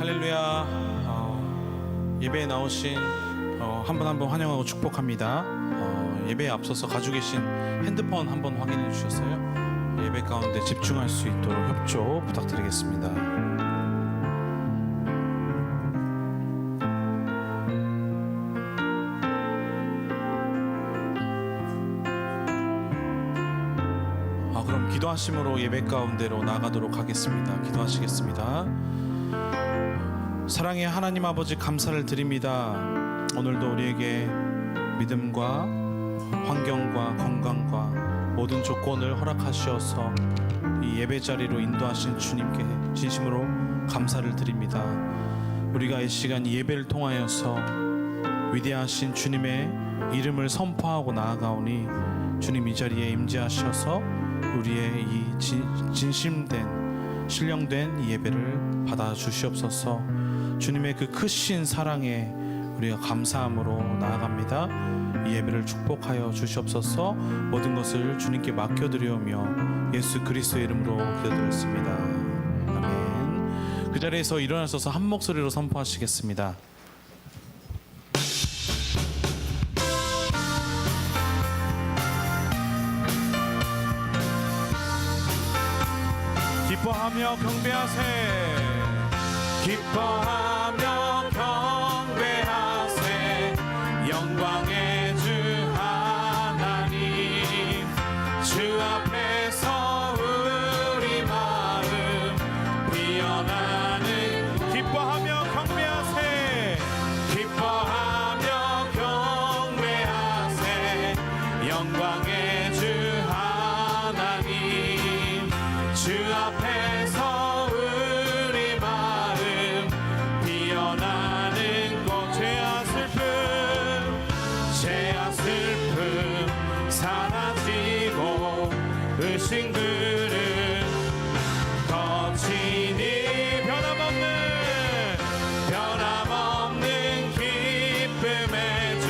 할렐루야. 예배에 나오신 한 분 한 분 환영하고 축복합니다. 예배에 앞서서 가지고 계신 핸드폰 한번 확인해 주셨어요? 예배 가운데 집중할 수 있도록 협조 부탁드리겠습니다. 그럼 기도하심으로 예배 가운데로 나가도록 하겠습니다. 기도하시겠습니다. 사랑의 하나님 아버지, 감사를 드립니다. 오늘도 우리에게 믿음과 환경과 건강과 모든 조건을 허락하셔서 이 예배 자리로 인도하신 주님께 진심으로 감사를 드립니다. 우리가 이 시간 예배를 통하여서 위대하신 주님의 이름을 선포하고 나아가오니 주님 이 자리에 임재하셔서 우리의 이 진심된 신령된 이 예배를 받아 주시옵소서. 주님의 그 크신 사랑에 우리가 감사함으로 나아갑니다. 이 예배를 축복하여 주시옵소서. 모든 것을 주님께 맡겨드리오며 예수 그리스도의 이름으로 기도드렸습니다. 아멘. 그 자리에서 일어나셔서 한 목소리로 선포하시겠습니다. 기뻐하며 경배하세. 기뻐하며 경배하세. 영광의 주 하나님, 주 앞에서 우리 마음 피어나는. 기뻐하며 경배하세. 기뻐하며 경배하세. 영광의 주 하나님, 주 앞에서 우리 마음 피어나는 곳. 죄와 슬픔 사라지고 의심들은 거치니 변함없는 기쁨의 주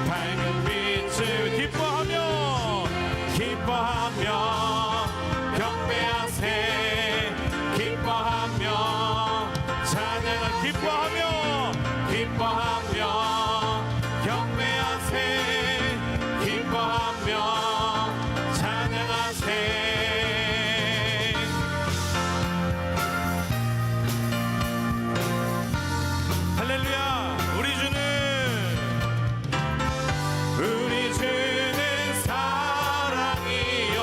밝은 빛을. 기뻐하며 경배하세. 기뻐하며 찬양을. 기뻐하며 경배하세. 기뻐하며 찬양하세. 할렐루야. 우리 주는 사랑이요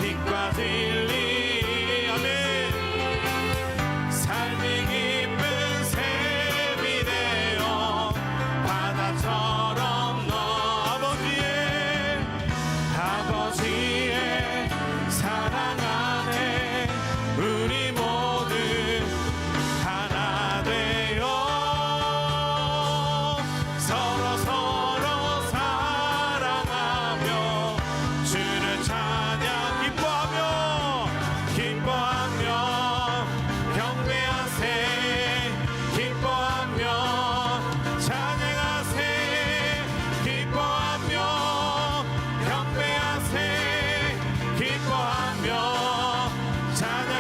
빛과 진리. 아멘. 삶이 기쁜 샘이 되어 바다처럼 아버지의 사랑 안에 우리 모두 하나 되어 서로 사랑하며 주를 찬양. 기뻐하며 경배하세. 기뻐하며 찬양하세. 기뻐하며 경배하세. 기뻐하며 찬양.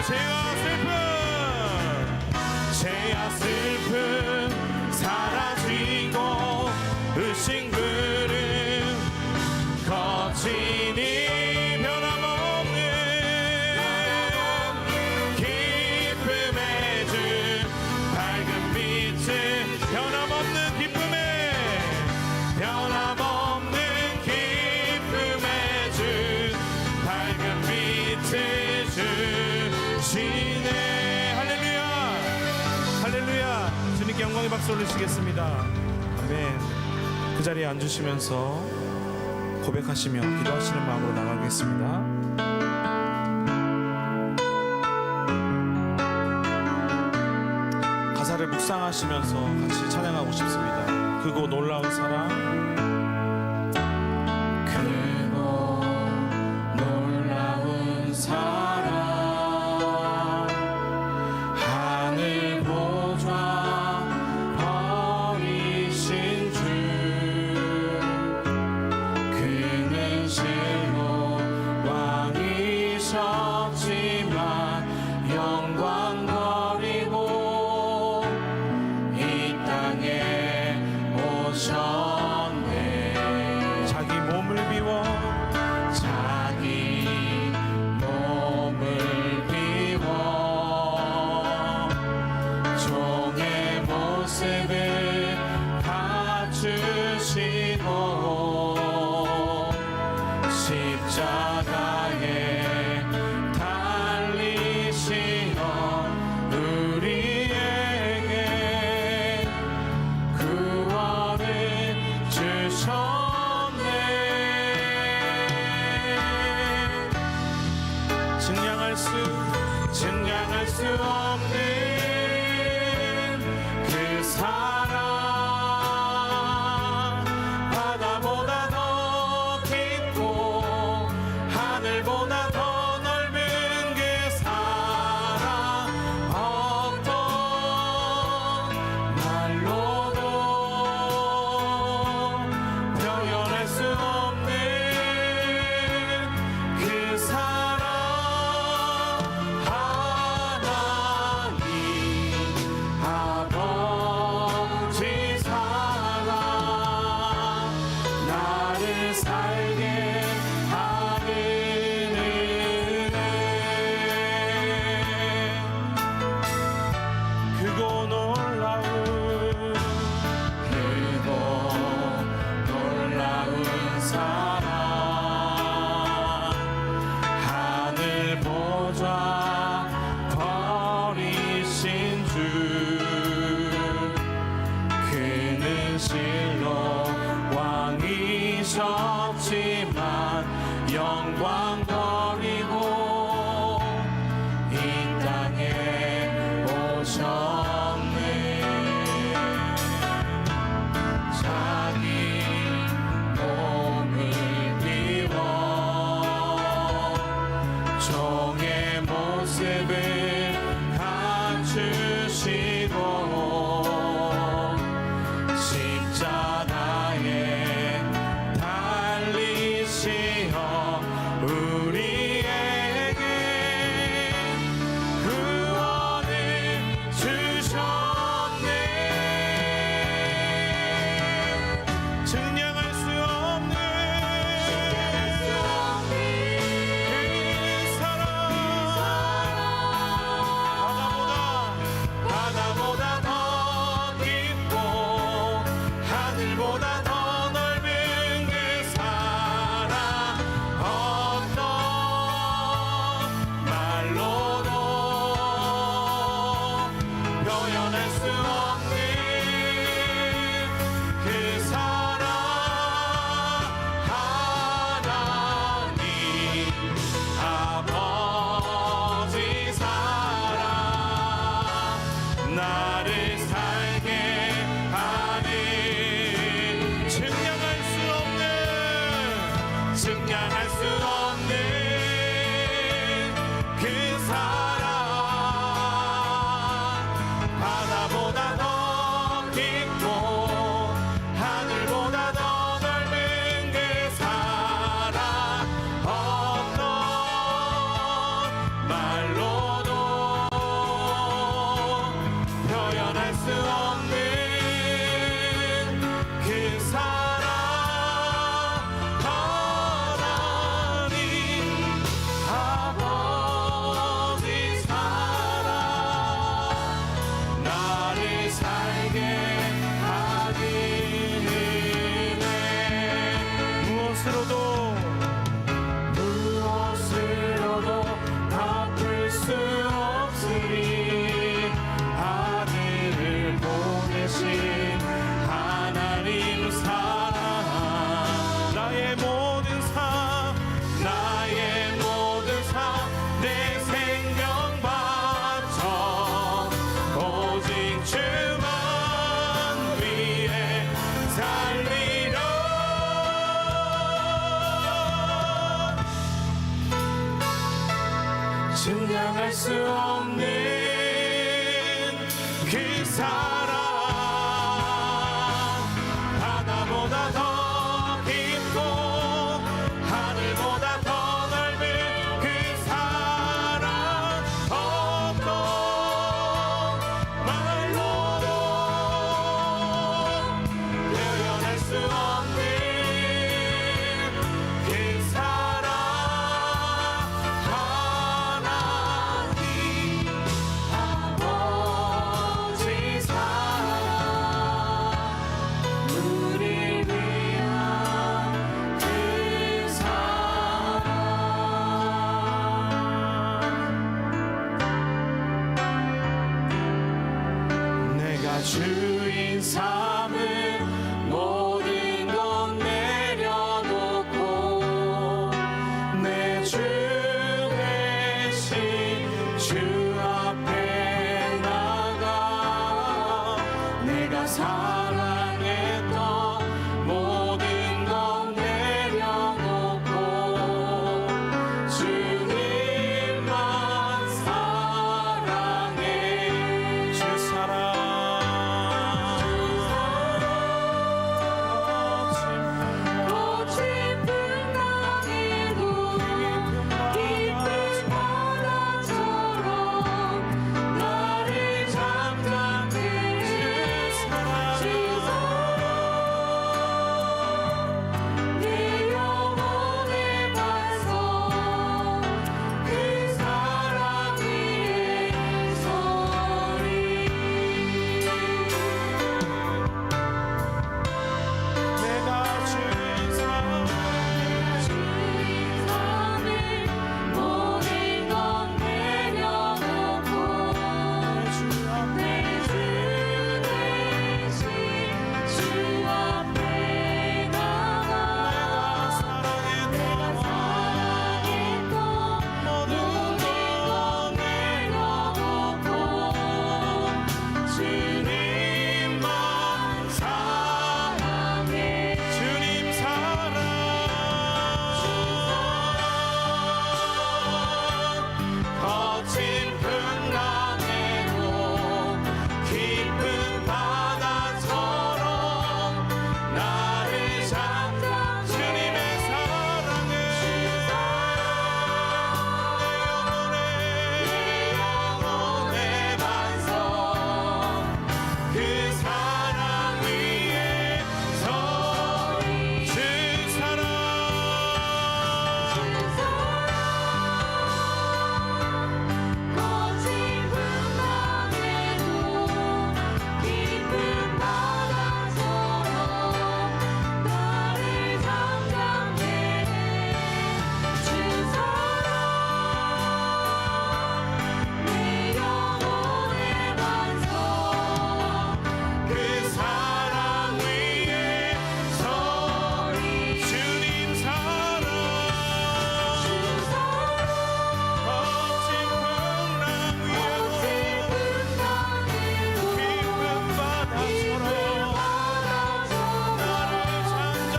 죄와 슬픔 사라지고 의심들은 거치니 변함없는 기쁨의 주 밝은 빛을. 변함없는 기쁨의 주 밝은 빛을 주시네. 할렐루야. 할렐루야. 주님께 영광의 박수 올리시겠습니다. 아멘. 그 자리에 앉으시면서 고백하시며 기도하시는 마음으로 나가겠습니다. 가사를 묵상하시면서 같이 찬양하고 싶습니다. 크고 놀라운 사랑. 크고 놀라운 사랑, 하늘 보좌 버리신 주. 그는 실로 왕이셨지만 영광 버리고 표현할 수 없는 그 사랑, 바다보다 더 깊고 하늘보다 더 넓은 그 사랑, 어떤 말로도 표현할 수 없는 그 사랑, 하나님 아버지 사랑, 나를 살게 하는 은혜, 크고 놀라운 사랑, 하늘 보좌 버리신 주, 그는 실로 왕이셨지만 영광 버리고 이 땅에 오셨네. 자기 몸을 비워 종의 모습을 갖추시고 십자가에 달리시어 우리에게 구원을 주셨네. 증량할 수 없는 그 사랑, 바다보다 더 깊고 하늘보다 더 넓은 그 사랑, 어떤 말로도 표현할 수 없는 그 사랑, 하나님 아버지 사랑, 나를 살게 하는, 증량할 수 없는 그 사랑, 바다보다 더 깊고 하늘보다 더 넓은 그 사랑, 어떤 말로도 표현할 수 없는 그 사랑, 하나님 아버지 사랑, 나를 살게 하는 은혜, 무엇으로도 갚을 수 없으리 아들을 보내신 하나님 사랑, 나의 모든 삶 내 생명 바쳐 오직 주만 위해 살리려. 증량할 수 없는 그 사랑, 바다보다 더 깊고 하늘보다 더 넓은 그 사랑, 어떤 말로도 표현할 수 없는 그 사랑, 하나님 아버지 사랑, 우리 위한 그 사랑. 내가 주인 삼은 모든 것 내려놓고 내 주 대신 주 앞에 사랑했던 모든 것 내려놓고 주님만 사랑해. 주 사랑 거친 풍랑에도 깊은 바다처럼 나를 잠잠케 주 사랑 내 영혼의 반석 그 사랑 위에 서리. 내가 주의 주님의 모든 것 내려놓고 내 주 대신 주 앞에 나가 내가 사랑했던 모든 것 내려놓고 주님만 사랑해. 주님 사랑 거친 풍랑에도 깊은 바다처럼 나를 잡는 주님의 사랑은 내 영혼의 반석 그 사랑 위에 서리. 주 사랑 거친 풍랑에도 깊은 바다처럼 나를 잠잠케 주 사랑 내 영혼의 반석 그 사랑 위에 서리. 주님 사랑 거친 풍랑 위에도 깊은 바다처럼 나를 잠잠케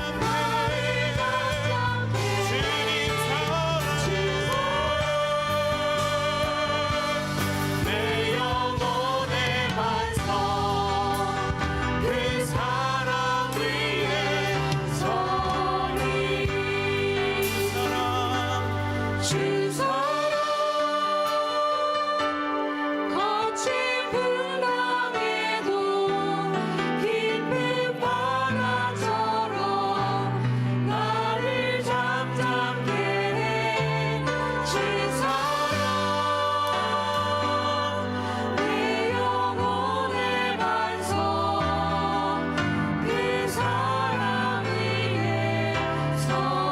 주님 사랑 내 영혼의 반석 그 사랑 위에 서리. 주 사랑 거친 풍랑에도 깊은 바다처럼 나를 잠잠케 주 사랑 내 영혼의 반석 그 사랑 위에 서리.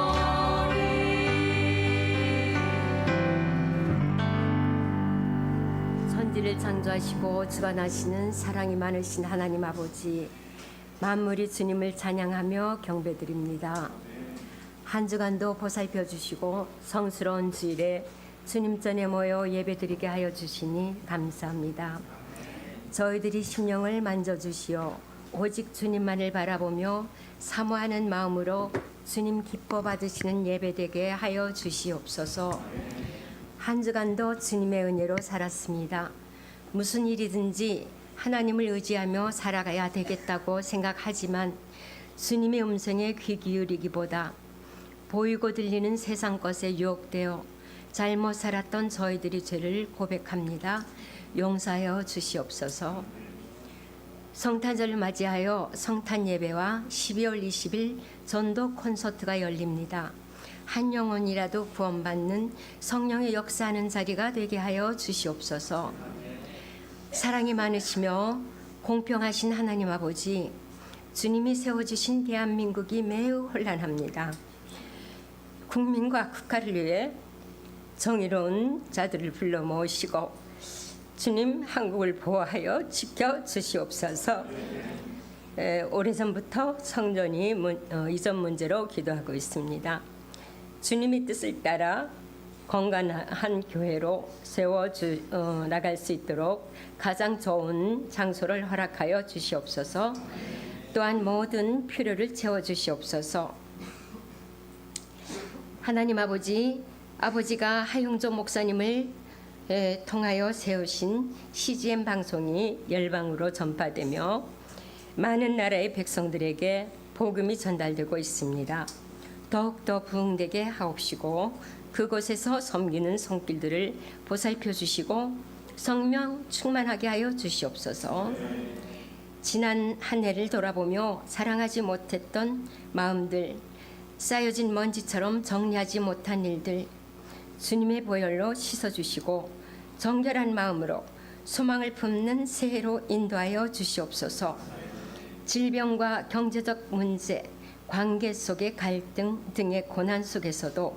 천지를 창조하시고 주관하시는 사랑이 많으신 하나님 아버지, 만물이 주님을 찬양하며 경배드립니다. 한 주간도 보살펴 주시고 성스러운 주일에 주님 전에 모여 예배드리게 하여 주시니 감사합니다. 저희들이 심령을 만져주시어 오직 주님만을 바라보며 사모하는 마음으로 주님 기뻐 받으시는 예배되게 하여 주시옵소서. 한 주간도 주님의 은혜로 살았습니다. 무슨 일이든지 하나님을 의지하며 살아가야 되겠다고 생각하지만 주님의 음성에 귀 기울이기보다 보이고 들리는 세상 것에 유혹되어 잘못 살았던 저희들이 죄를 고백합니다. 용서하여 주시옵소서. 성탄절을 맞이하여 성탄 예배와 12월 20일 전도 콘서트가 열립니다. 한 영혼이라도 구원받는 성령의 역사하는 자리가 되게 하여 주시옵소서. 사랑이 많으시며 공평하신 하나님 아버지, 주님이 세워주신 대한민국이 매우 혼란합니다. 국민과 국가를 위해 정의로운 자들을 불러 모으시고 주님 한국을 보호하여 지켜주시옵소서. 오래전부터 성전이 이전 문제로 기도하고 있습니다. 주님의 뜻을 따라 건강한 교회로 나갈 수 있도록 가장 좋은 장소를 허락하여 주시옵소서. 또한 모든 필요를 채워주시옵소서. 하나님 아버지가 하용조 목사님을 통하여 세우신 CGN 방송이 열방으로 전파되며 많은 나라의 백성들에게 복음이 전달되고 있습니다. 더욱더 부흥되게 하옵시고 그곳에서 섬기는 손길들을 보살펴 주시고 성령 충만하게 하여 주시옵소서. 지난 한 해를 돌아보며 사랑하지 못했던 마음들, 쌓여진 먼지처럼 정리하지 못한 일들 주님의 보혈로 씻어주시고 정결한 마음으로 소망을 품는 새해로 인도하여 주시옵소서. 질병과 경제적 문제, 관계 속의 갈등 등의 고난 속에서도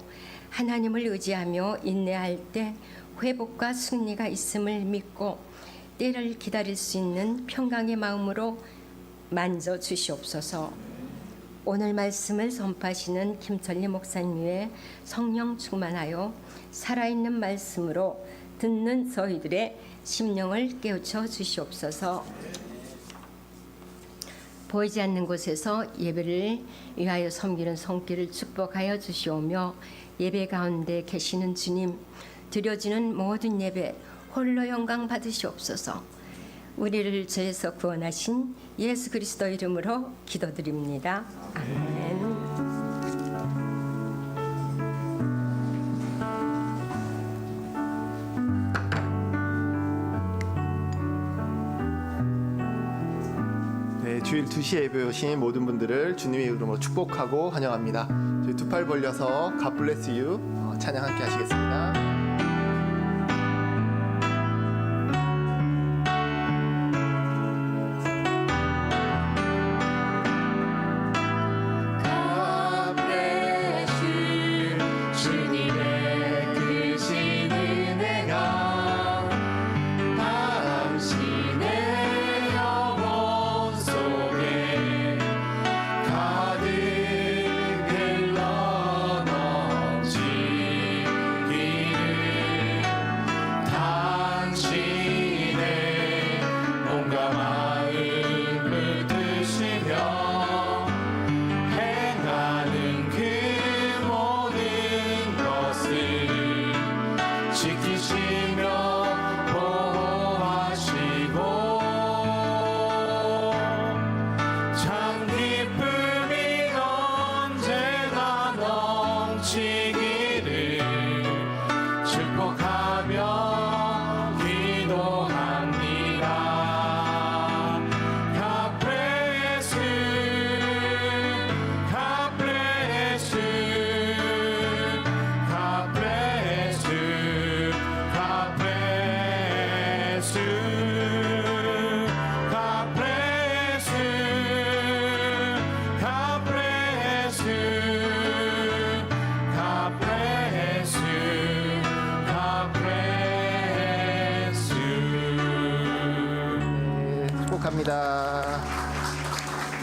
하나님을 의지하며 인내할 때 회복과 승리가 있음을 믿고 때를 기다릴 수 있는 평강의 마음으로 만져 주시옵소서. 오늘 말씀을 선포하시는 김철리 목사님 위에 성령 충만하여 살아있는 말씀으로 듣는 저희들의 심령을 깨우쳐 주시옵소서. 보이지 않는 곳에서 예배를 위하여 섬기는 손길을 축복하여 주시오며 예배 가운데 계시는 주님, 드려지는 모든 예배 홀로 영광 받으시옵소서. 우리를 죄에서 구원하신 예수 그리스도 이름으로 기도드립니다. 아멘. 네, 주일 2시에 예배 오신 모든 분들을 주님의 이름으로 축복하고 환영합니다. 저희 두 팔 벌려서 God bless you 찬양 함께 하시겠습니다.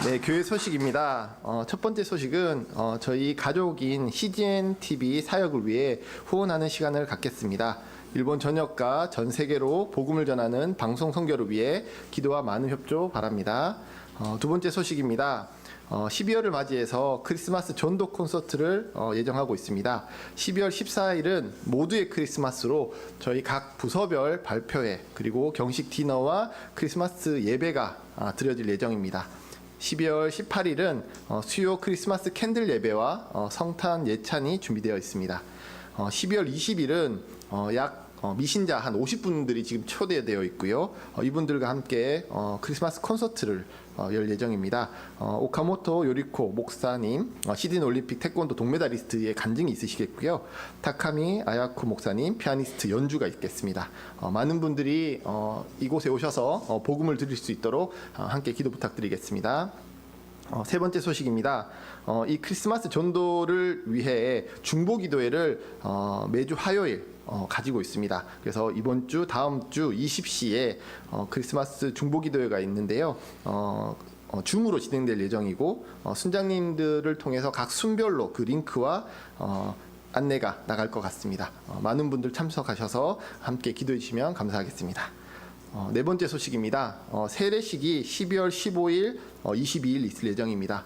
네, 교회 소식입니다. 첫 번째 소식은 저희 가족인 CGN TV 사역을 위해 후원하는 시간을 갖겠습니다. 일본 전역과 전 세계로 복음을 전하는 방송 선교를 위해 기도와 많은 협조 바랍니다. 두 번째 소식입니다. 12월을 맞이해서 크리스마스 전도 콘서트를 예정하고 있습니다. 12월 14일은 모두의 크리스마스로 저희 각 부서별 발표회 그리고 경식 디너와 크리스마스 예배가 드려질 예정입니다. 12월 18일은 수요 크리스마스 캔들 예배와 성탄 예찬이 준비되어 있습니다. 12월 20일은 약 미신자 한 50분들이 지금 초대되어 있고요. 이분들과 함께 크리스마스 콘서트를 열 예정입니다. 오카모토 요리코 목사님, 시드니 올림픽 태권도 동메달리스트의 간증이 있으시겠고요. 타카미 아야코 목사님, 피아니스트 연주가 있겠습니다. 많은 분들이 이곳에 오셔서 복음을 드릴 수 있도록 함께 기도 부탁드리겠습니다. 세 번째 소식입니다. 이 크리스마스 전도를 위해 중보기도회를 매주 화요일 가지고 있습니다. 그래서 이번 주 다음 주 20시에 크리스마스 중보기도회가 있는데요. 줌으로 진행될 예정이고 순장님들을 통해서 각 순별로 그 링크와 안내가 나갈 것 같습니다. 많은 분들 참석하셔서 함께 기도해 주시면 감사하겠습니다. 네 번째 소식입니다. 세례식이 12월 15일, 22일 있을 예정입니다.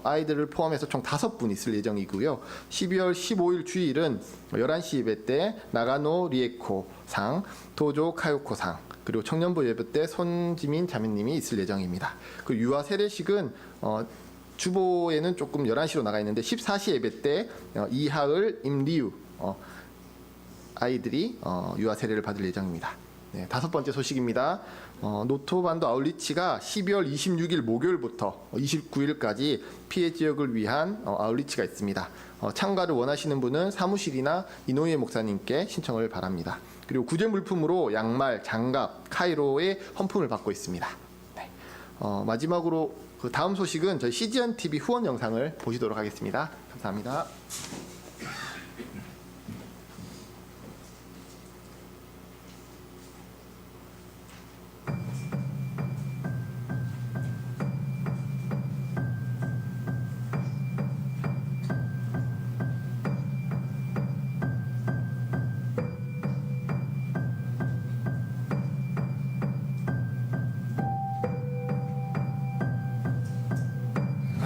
아이들을 포함해서 총 5분 있을 예정이고요. 12월 15일 주일은 11시 예배 때 나가노 리에코 상, 도조 카요코 상, 그리고 청년부 예배 때 손지민 자매님이 있을 예정입니다. 그 유아 세례식은 주보에는 조금 11시로 나가 있는데 14시 예배 때 이하을, 임리우 아이들이 유아 세례를 받을 예정입니다. 네, 5번째 소식입니다. 노토반도 아울리치가 12월 26일 목요일부터 29일까지 피해 지역을 위한 아울리치가 있습니다. 참가를 원하시는 분은 사무실이나 이노예 목사님께 신청을 바랍니다. 그리고 구제 물품으로 양말, 장갑, 카이로의 헌품을 받고 있습니다. 네. 마지막으로 그 다음 소식은 저희 CGN TV 후원 영상을 보시도록 하겠습니다. 감사합니다.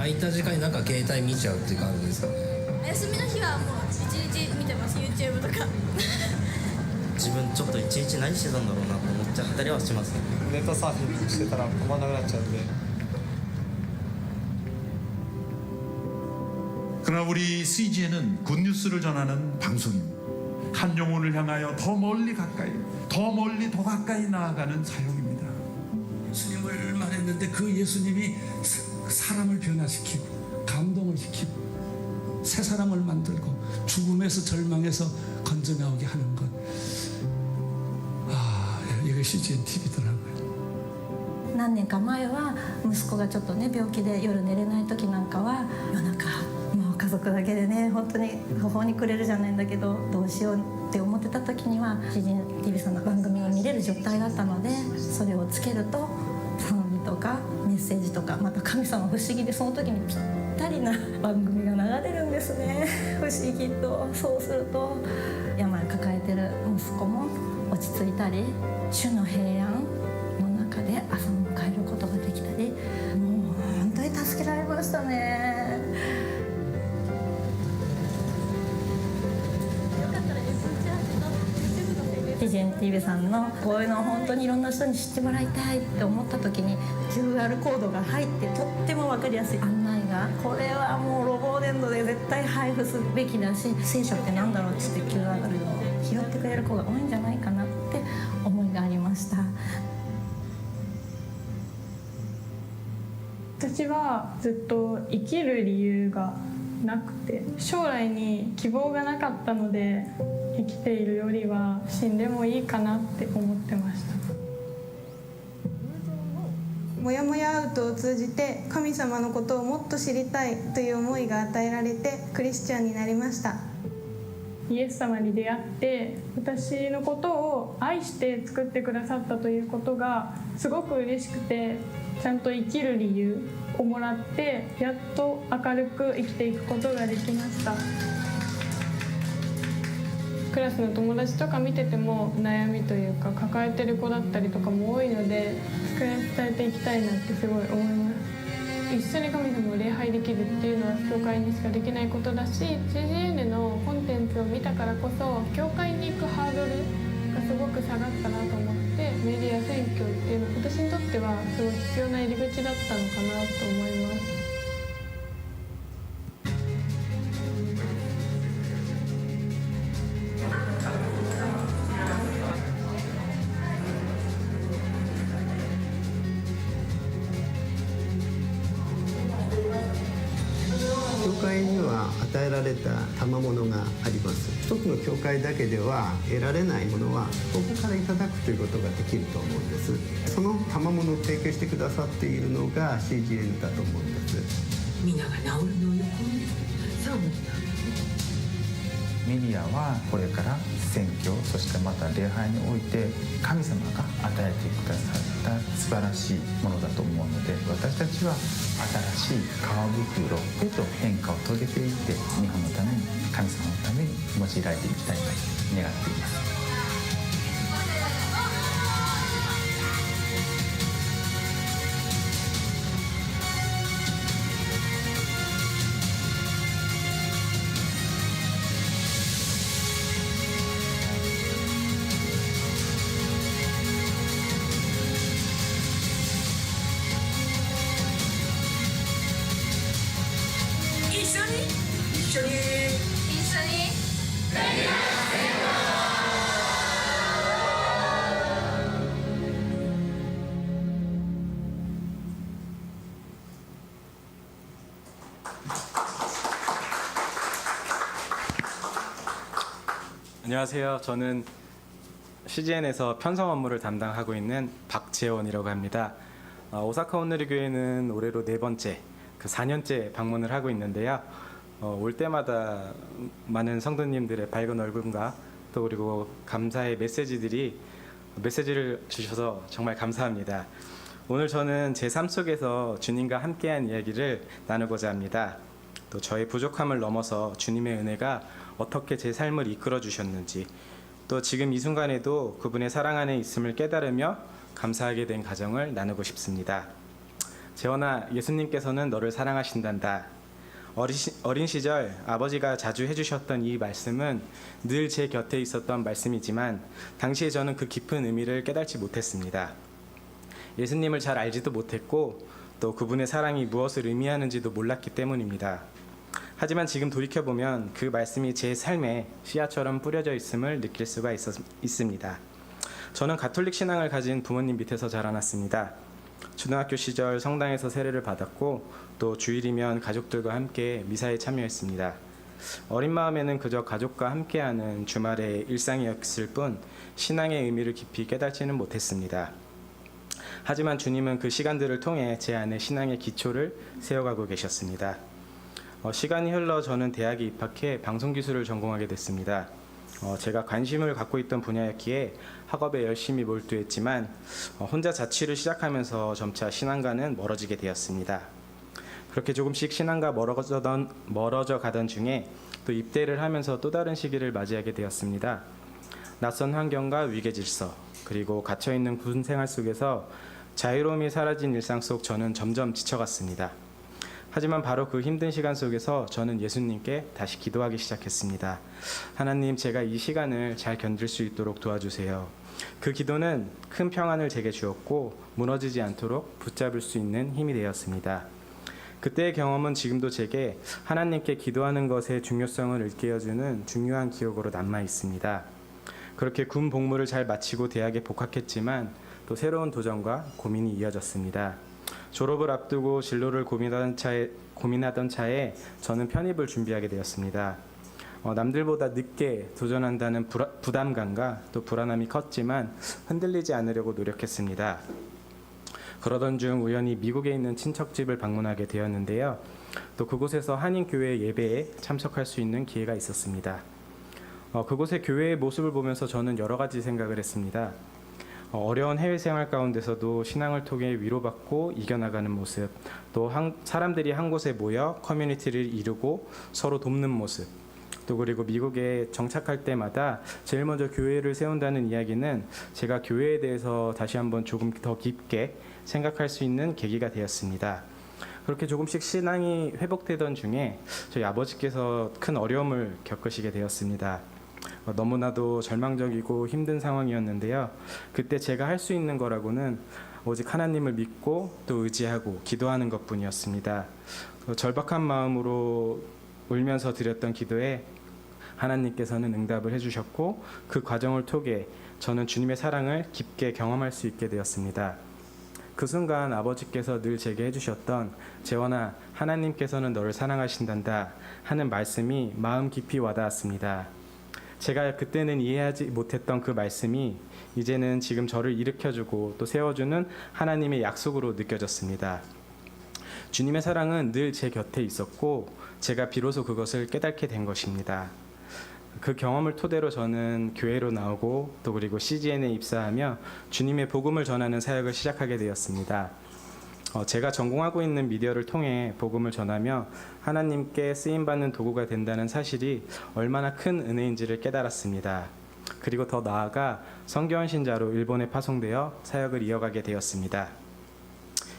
空いた時間になんか携帯見ちゃうっていう感じですかね。休みの日はもう一日見てます YouTube とか自分ちょっと一日何してたんだろうなと思っちゃったりはしますね。ネットサーフィンしてたら止まんなくなっちゃうんで 그러나 우리 CGN은 굿뉴스를 전하는 방송입니다. 한 영혼을 향하여 더 멀리 가까이, 더 멀리 더 가까이 나아가는 사역입니다. 예수님을 말했는데 그 예수님이 사람을 변화시키고 감동을 시키고 새 사람을 만들고 죽음에서 절망에서 건져 나오게 하는 것. 이게 CGN TV더라고요. 何年か前は息子がちょっとね病気で夜寝れない時なんかは夜中もう家族だけでね本当に途方に暮れるじゃないんだけどどうしようって思ってた時には CGN TV さんの番組が見れる状態だったのでそれをつけると賛美とかメッセージとかまた神様不思議でその時にぴったりな番組が流れるんですね不思議とそうすると病を抱えてる息子も落ち着いたり主の平安の中で朝を迎えることができたりもう本当に助けられましたねよかったら CGN TV さんのこういうのを本当にいろんな人に知ってもらいたいって思った時に QR コードが入ってとっても分かりやすい案内がこれはもうロボ粘土で絶対配布すべきだし聖書って何だろうって QR を拾ってくれる子が多いんじゃないかなって思いがありました私はずっと生きる理由がなくて将来に希望がなかったので生きているよりは死んでもいいかなって思ってましたもやもやアウトを通じて神様のことをもっと知りたいという思いが与えられてクリスチャンになりましたイエス様に出会って私のことを愛して作ってくださったということがすごく嬉しくてちゃんと生きる理由をもらってやっと明るく生きていくことができましたクラスの友達とか見てても悩みというか抱えてる子だったりとかも多いのでそれを伝えていきたいなってすごい思います一緒に神様を礼拝できるっていうのは教会にしかできないことだし CGN のコンテンツを見たからこそ教会に行くハードルがすごく下がったなと思ってメディア選挙っていうのは私にとってはすごい必要な入り口だったのかなと思います教会には与えられた賜物があります。一つの教会だけでは得られないものはここからいただくということができると思うんです。その賜物を提供してくださっているのが CGN だと思うんです。皆が治るのを喜んでさあもうメディアはこれから選挙、そしてまた礼拝において神様が与えてくださった素晴らしいものだと思うので、私たちは新しい皮袋へと変化を遂げていって日本のために、神様のために用いられていきたいと願っています。안녕하세요. 저는 CGN에서 편성 업무를 담당하고 있는 박재원이라고 합니다. 오사카 온누리 교회는 올해로 4번째, 4년째 방문을 하고 있는데요. 올 때마다 많은 성도님들의 밝은 얼굴과 또 그리고 감사의 메시지를 주셔서 정말 감사합니다. 오늘 저는 제 삶 속에서 주님과 함께한 이야기를 나누고자 합니다. 또 저의 부족함을 넘어서 주님의 은혜가 어떻게 제 삶을 이끌어 주셨는지, 또 지금 이 순간에도 그분의 사랑 안에 있음을 깨달으며 감사하게 된 가정을 나누고 싶습니다. 재원아, 예수님께서는 너를 사랑하신단다. 어린 시절 아버지가 자주 해주셨던 이 말씀은 늘 제 곁에 있었던 말씀이지만 당시에 저는 그 깊은 의미를 깨닫지 못했습니다. 예수님을 잘 알지도 못했고 또 그분의 사랑이 무엇을 의미하는지도 몰랐기 때문입니다. 하지만 지금 돌이켜보면 그 말씀이 제 삶에 씨앗처럼 뿌려져 있음을 느낄 수가 있습니다. 저는 가톨릭 신앙을 가진 부모님 밑에서 자라났습니다. 초등학교 시절 성당에서 세례를 받았고 또 주일이면 가족들과 함께 미사에 참여했습니다. 어린 마음에는 그저 가족과 함께하는 주말의 일상이었을 뿐 신앙의 의미를 깊이 깨닫지는 못했습니다. 하지만 주님은 그 시간들을 통해 제 안에 신앙의 기초를 세워가고 계셨습니다. 시간이 흘러 저는 대학에 입학해 방송기술을 전공하게 됐습니다. 제가 관심을 갖고 있던 분야였기에 학업에 열심히 몰두했지만 혼자 자취를 시작하면서 점차 신앙과는 멀어지게 되었습니다. 그렇게 조금씩 신앙과 멀어져 가던 중에 또 입대를 하면서 또 다른 시기를 맞이하게 되었습니다. 낯선 환경과 위계 질서, 그리고 갇혀있는 군 생활 속에서 자유로움이 사라진 일상 속 저는 점점 지쳐갔습니다. 하지만 바로 그 힘든 시간 속에서 저는 예수님께 다시 기도하기 시작했습니다. 하나님, 제가 이 시간을 잘 견딜 수 있도록 도와주세요. 그 기도는 큰 평안을 제게 주었고 무너지지 않도록 붙잡을 수 있는 힘이 되었습니다. 그때의 경험은 지금도 제게 하나님께 기도하는 것의 중요성을 일깨워주는 중요한 기억으로 남아 있습니다. 그렇게 군 복무를 잘 마치고 대학에 복학했지만 또 새로운 도전과 고민이 이어졌습니다. 졸업을 앞두고 진로를 고민하던 차에 저는 편입을 준비하게 되었습니다. 남들보다 늦게 도전한다는 부담감과 또 불안함이 컸지만 흔들리지 않으려고 노력했습니다. 그러던 중 우연히 미국에 있는 친척집을 방문하게 되었는데요. 또 그곳에서 한인교회 예배에 참석할 수 있는 기회가 있었습니다. 그곳의 교회의 모습을 보면서 저는 여러 가지 생각을 했습니다. 어려운 해외 생활 가운데서도 신앙을 통해 위로받고 이겨나가는 모습, 또 사람들이 한 곳에 모여 커뮤니티를 이루고 서로 돕는 모습, 또 그리고 미국에 정착할 때마다 제일 먼저 교회를 세운다는 이야기는 제가 교회에 대해서 다시 한번 조금 더 깊게 생각할 수 있는 계기가 되었습니다. 그렇게 조금씩 신앙이 회복되던 중에 저희 아버지께서 큰 어려움을 겪으시게 되었습니다. 너무나도 절망적이고 힘든 상황이었는데요. 그때 제가 할 수 있는 거라고는 오직 하나님을 믿고 또 의지하고 기도하는 것뿐이었습니다. 절박한 마음으로 울면서 드렸던 기도에 하나님께서는 응답을 해주셨고 그 과정을 통해 저는 주님의 사랑을 깊게 경험할 수 있게 되었습니다. 그 순간 아버지께서 늘 제게 해주셨던 재원아, 하나님께서는 너를 사랑하신단다 하는 말씀이 마음 깊이 와닿았습니다. 제가 그때는 이해하지 못했던 그 말씀이 이제는 지금 저를 일으켜주고 또 세워주는 하나님의 약속으로 느껴졌습니다. 주님의 사랑은 늘 제 곁에 있었고 제가 비로소 그것을 깨닫게 된 것입니다. 그 경험을 토대로 저는 교회로 나오고 또 그리고 CGN에 입사하며 주님의 복음을 전하는 사역을 시작하게 되었습니다. 제가 전공하고 있는 미디어를 통해 복음을 전하며 하나님께 쓰임받는 도구가 된다는 사실이 얼마나 큰 은혜인지를 깨달았습니다. 그리고 더 나아가 성교원 신자로 일본에 파송되어 사역을 이어가게 되었습니다.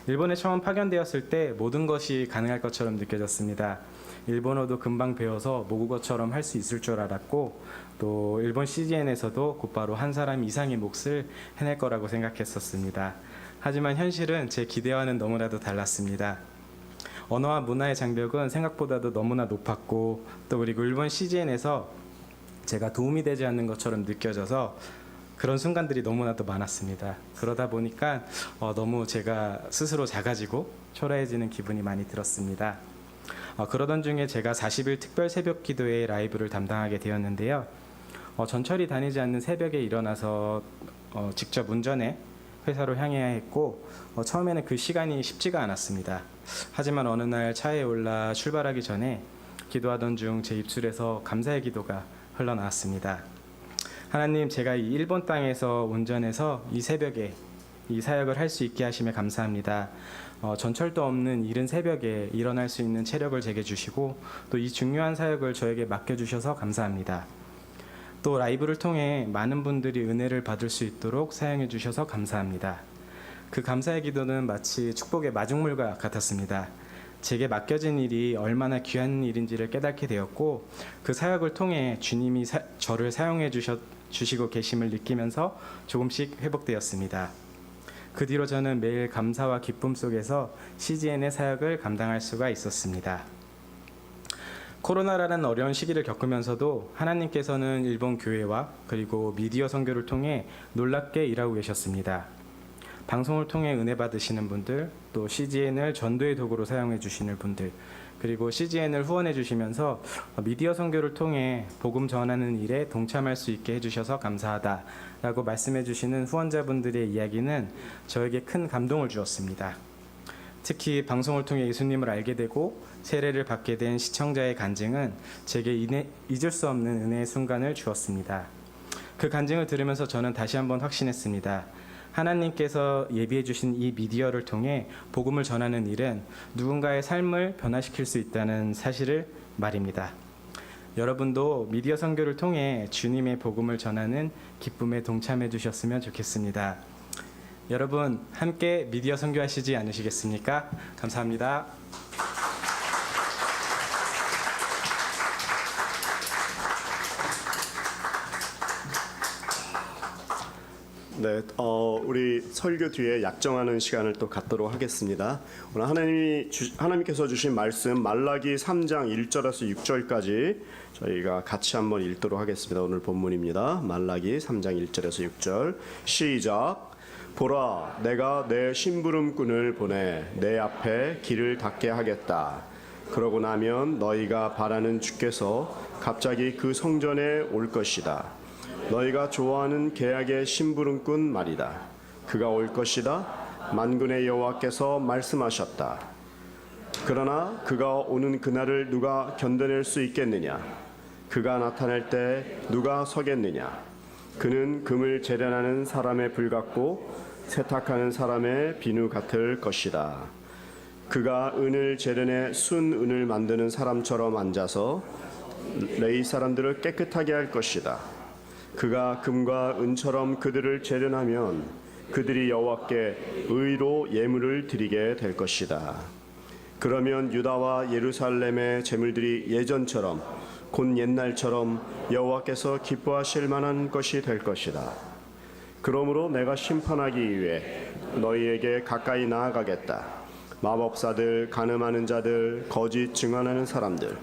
일본에 처음 파견되었을 때 모든 것이 가능할 것처럼 느껴졌습니다. 일본어도 금방 배워서 모국어처럼 할 수 있을 줄 알았고 또 일본 CGN에서도 곧바로 한 사람 이상의 몫을 해낼 거라고 생각했었습니다. 하지만 현실은 제 기대와는 너무나도 달랐습니다. 언어와 문화의 장벽은 생각보다도 너무나 높았고 또 그리고 일본 CGN에서 제가 도움이 되지 않는 것처럼 느껴져서 그런 순간들이 너무나도 많았습니다. 그러다 보니까 너무 제가 스스로 작아지고 초라해지는 기분이 많이 들었습니다. 그러던 중에 제가 40일 특별 새벽 기도회 라이브를 담당하게 되었는데요. 전철이 다니지 않는 새벽에 일어나서 직접 운전해 회사로 향해야 했고 처음에는 그 시간이 쉽지가 않았습니다. 하지만 어느 날 차에 올라 출발하기 전에 기도하던 중 제 입술에서 감사의 기도가 흘러나왔습니다. 하나님, 제가 이 일본 땅에서 운전해서 이 새벽에 이 사역을 할 수 있게 하심에 감사합니다. 전철도 없는 이른 새벽에 일어날 수 있는 체력을 제게 주시고 또 이 중요한 사역을 저에게 맡겨주셔서 감사합니다. 또 라이브를 통해 많은 분들이 은혜를 받을 수 있도록 사용해 주셔서 감사합니다. 그 감사의 기도는 마치 축복의 마중물과 같았습니다. 제게 맡겨진 일이 얼마나 귀한 일인지를 깨닫게 되었고 그 사역을 통해 주님이 저를 사용해 주시고 계심을 느끼면서 조금씩 회복되었습니다. 그 뒤로 저는 매일 감사와 기쁨 속에서 CGN의 사역을 감당할 수가 있었습니다. 코로나라는 어려운 시기를 겪으면서도 하나님께서는 일본 교회와 그리고 미디어 선교를 통해 놀랍게 일하고 계셨습니다. 방송을 통해 은혜 받으시는 분들, 또 CGN을 전도의 도구로 사용해 주시는 분들, 그리고 CGN을 후원해 주시면서 미디어 선교를 통해 복음 전하는 일에 동참할 수 있게 해주셔서 감사하다라고 말씀해 주시는 후원자분들의 이야기는 저에게 큰 감동을 주었습니다. 특히 방송을 통해 예수님을 알게 되고 세례를 받게 된 시청자의 간증은 제게 잊을 수 없는 은혜의 순간을 주었습니다. 그 간증을 들으면서 저는 다시 한번 확신했습니다. 하나님께서 예비해 주신 이 미디어를 통해 복음을 전하는 일은 누군가의 삶을 변화시킬 수 있다는 사실을 말입니다. 여러분도 미디어 선교를 통해 주님의 복음을 전하는 기쁨에 동참해 주셨으면 좋겠습니다. 여러분 함께 미디어 선교하시지 않으시겠습니까? 감사합니다. 네, 우리 설교 뒤에 약정하는 시간을 또 갖도록 하겠습니다. 오늘 하나님께서 주신 말씀 말라기 3장 1절에서 6절까지 저희가 같이 한번 읽도록 하겠습니다. 오늘 본문입니다. 말라기 3장 1절에서 6절 시작. 보라, 내가 내 심부름꾼을 보내 내 앞에 길을 닫게 하겠다. 그러고 나면 너희가 바라는 주께서 갑자기 그 성전에 올 것이다. 너희가 좋아하는 계약의 심부름꾼 말이다. 그가 올 것이다. 만군의 여호와께서 말씀하셨다. 그러나 그가 오는 그날을 누가 견뎌낼 수 있겠느냐? 그가 나타날 때 누가 서겠느냐? 그는 금을 재련하는 사람에 불같고 세탁하는 사람의 비누 같을 것이다. 그가 은을 재련해 순 은을 만드는 사람처럼 앉아서 레이 사람들을 깨끗하게 할 것이다. 그가 금과 은처럼 그들을 재련하면 그들이 여호와께 의로 예물을 드리게 될 것이다. 그러면 유다와 예루살렘의 제물들이 예전처럼 곧 옛날처럼 여호와께서 기뻐하실 만한 것이 될 것이다. 그러므로 내가 심판하기 위해 너희에게 가까이 나아가겠다. 마법사들, 간음하는 자들, 거짓 증언하는 사람들,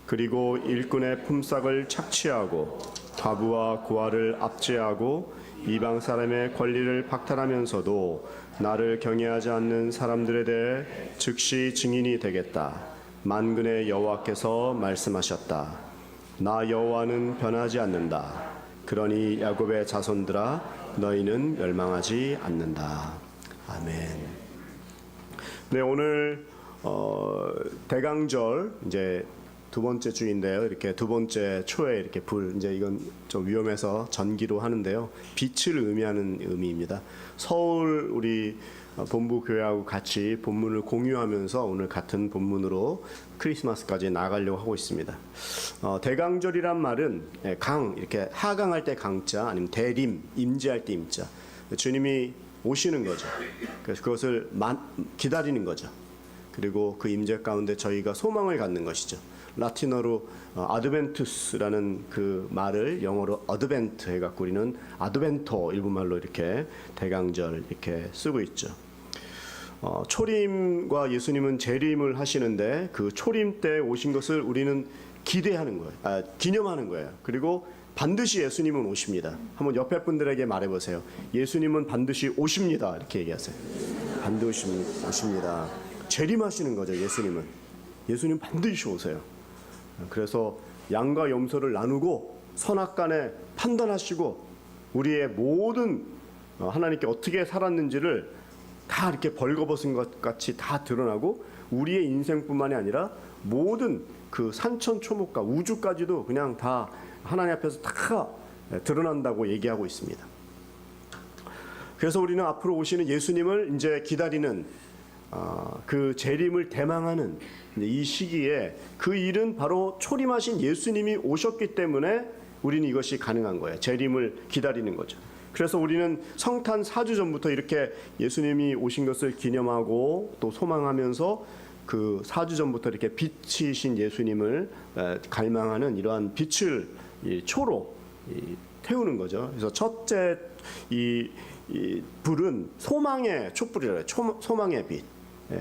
그리고 일꾼의 품삯을 착취하고 과부와 고아를 압제하고 이방 사람의 권리를 박탈하면서도 나를 경외하지 않는 사람들에 대해 즉시 증인이 되겠다. 만군의 여호와께서 말씀하셨다. 나 여호와는 변하지 않는다. 그러니 야곱의 자손들아 너희는 멸망하지 않는다. 아멘. 네, 오늘 대강절 이제 두 번째 주인데요. 이렇게 두 번째 초에 이렇게 불, 이제 이건 좀 위험해서 전기로 하는데요. 빛을 의미하는 의미입니다. 서울 우리 본부 교회하고 같이 본문을 공유하면서 오늘 같은 본문으로 크리스마스까지 나가려고 하고 있습니다. 대강절이란 말은 강, 이렇게 하강할 때 강자, 아니면 대림, 임재할 때 임자. 주님이 오시는 거죠. 그래서 그것을 기다리는 거죠. 그리고 그 임재 가운데 저희가 소망을 갖는 것이죠. 라틴어로 아드벤투스라는 그 말을 영어로 어드벤트 해갖고 우리는 아드벤토 일본말로 이렇게 대강절 이렇게 쓰고 있죠. 초림과 예수님은 재림을 하시는데 그 초림 때 오신 것을 우리는 기대하는 거예요. 기념하는 거예요. 그리고 반드시 예수님은 오십니다. 한번 옆에 분들에게 말해보세요. 예수님은 반드시 오십니다. 이렇게 얘기하세요. 반드시 오십니다. 재림하시는 거죠. 예수님 반드시 오세요. 그래서 양과 염소를 나누고 선악간에 판단하시고 우리의 모든 하나님께 어떻게 살았는지를 다 이렇게 벌거벗은 것 같이 다 드러나고 우리의 인생뿐만이 아니라 모든 그 산천초목과 우주까지도 그냥 다 하나님 앞에서 다 드러난다고 얘기하고 있습니다. 그래서 우리는 앞으로 오시는 예수님을 이제 기다리는 그 재림을 대망하는 이 시기에 그 일은 바로 초림하신 예수님이 오셨기 때문에 우리는 이것이 가능한 거예요. 재림을 기다리는 거죠. 그래서 우리는 성탄 4주 전부터 이렇게 예수님이 오신 것을 기념하고 또 소망하면서 그 4주 전부터 이렇게 빛이신 예수님을 갈망하는 이러한 빛을 초로 태우는 거죠. 그래서 첫째 이 불은 소망의 촛불이라고 해요. 소망의 빛.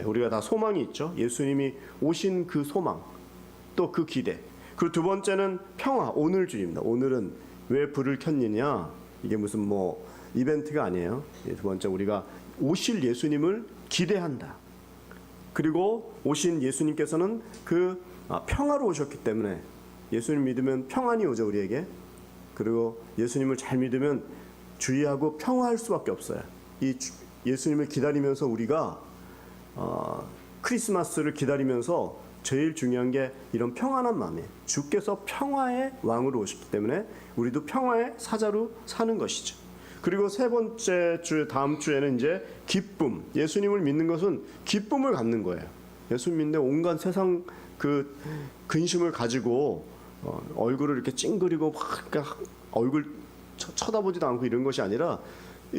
우리가 다 소망이 있죠. 예수님이 오신 그 소망, 또 그 기대. 그리고 두 번째는 평화, 오늘주의입니다. 오늘은 왜 불을 켰느냐? 이게 무슨 뭐 이벤트가 아니에요. 두 번째 우리가 오실 예수님을 기대한다. 그리고 오신 예수님께서는 그 평화로 오셨기 때문에 예수님 믿으면 평안이 오죠, 우리에게. 그리고 예수님을 잘 믿으면 주의하고 평화할 수밖에 없어요. 이 예수님을 기다리면서 우리가 크리스마스를 기다리면서 제일 중요한 게 이런 평안한 마음이에요. 주께서 평화의 왕으로 오셨기 때문에 우리도 평화의 사자로 사는 것이죠. 그리고 세 번째 주 다음 주에는 이제 기쁨. 예수님을 믿는 것은 기쁨을 갖는 거예요. 예수님 믿는데 온갖 세상 그 근심을 가지고 얼굴을 이렇게 찡그리고 막 얼굴 쳐다보지도 않고 이런 것이 아니라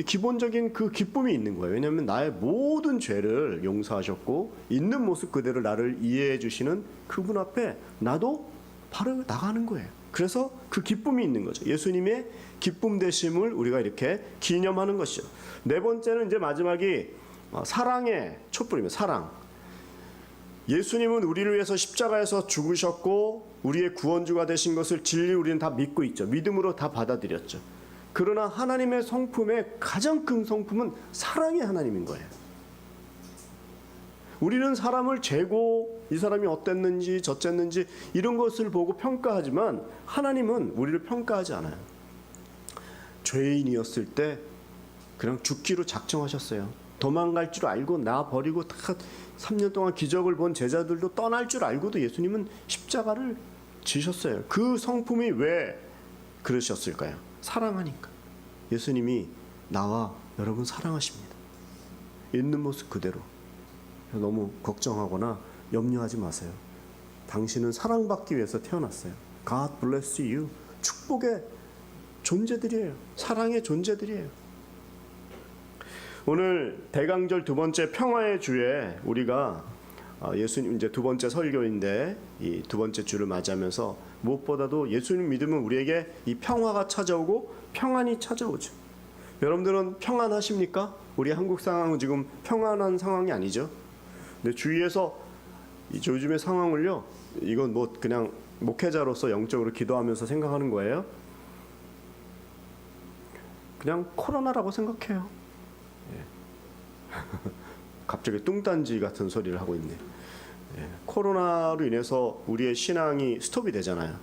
기본적인 그 기쁨이 있는 거예요. 왜냐하면 나의 모든 죄를 용서하셨고 있는 모습 그대로 나를 이해해 주시는 그분 앞에 나도 바로 나가는 거예요. 그래서 그 기쁨이 있는 거죠. 예수님의 기쁨 되심을 우리가 이렇게 기념하는 것이죠. 네 번째는 이제 마지막이 사랑의 촛불입니다. 사랑. 예수님은 우리를 위해서 십자가에서 죽으셨고 우리의 구원주가 되신 것을 진리 우리는 다 믿고 있죠. 믿음으로 다 받아들였죠. 그러나 하나님의 성품의 가장 큰 성품은 사랑의 하나님인 거예요. 우리는 사람을 재고 이 사람이 어땠는지 저쨌는지 이런 것을 보고 평가하지만 하나님은 우리를 평가하지 않아요. 죄인이었을 때 그냥 죽기로 작정하셨어요. 도망갈 줄 알고 나 버리고 다 3년 동안 기적을 본 제자들도 떠날 줄 알고도 예수님은 십자가를 지셨어요. 그 성품이 왜 그러셨을까요? 사랑하니까. 예수님이 나와 여러분 사랑하십니다. 있는 모습 그대로. 너무 걱정하거나 염려하지 마세요. 당신은 사랑받기 위해서 태어났어요. God bless you. 축복의 존재들이에요. 사랑의 존재들이에요. 오늘 대강절 두 번째 평화의 주에 우리가 예수님 이제 두 번째 설교인데 이 두 번째 주를 맞이하면서 무엇보다도 예수님 믿으면 우리에게 이 평화가 찾아오고 평안이 찾아오죠. 여러분들은 평안하십니까? 우리 한국 상황은 지금 평안한 상황이 아니죠. 근데 주위에서 요즘의 상황을요, 이건 뭐 그냥 목회자로서 영적으로 기도하면서 생각하는 거예요. 그냥 코로나라고 생각해요. 예. 갑자기 뚱딴지 같은 소리를 하고 있네. 예. 코로나로 인해서 우리의 신앙이 스톱이 되잖아요.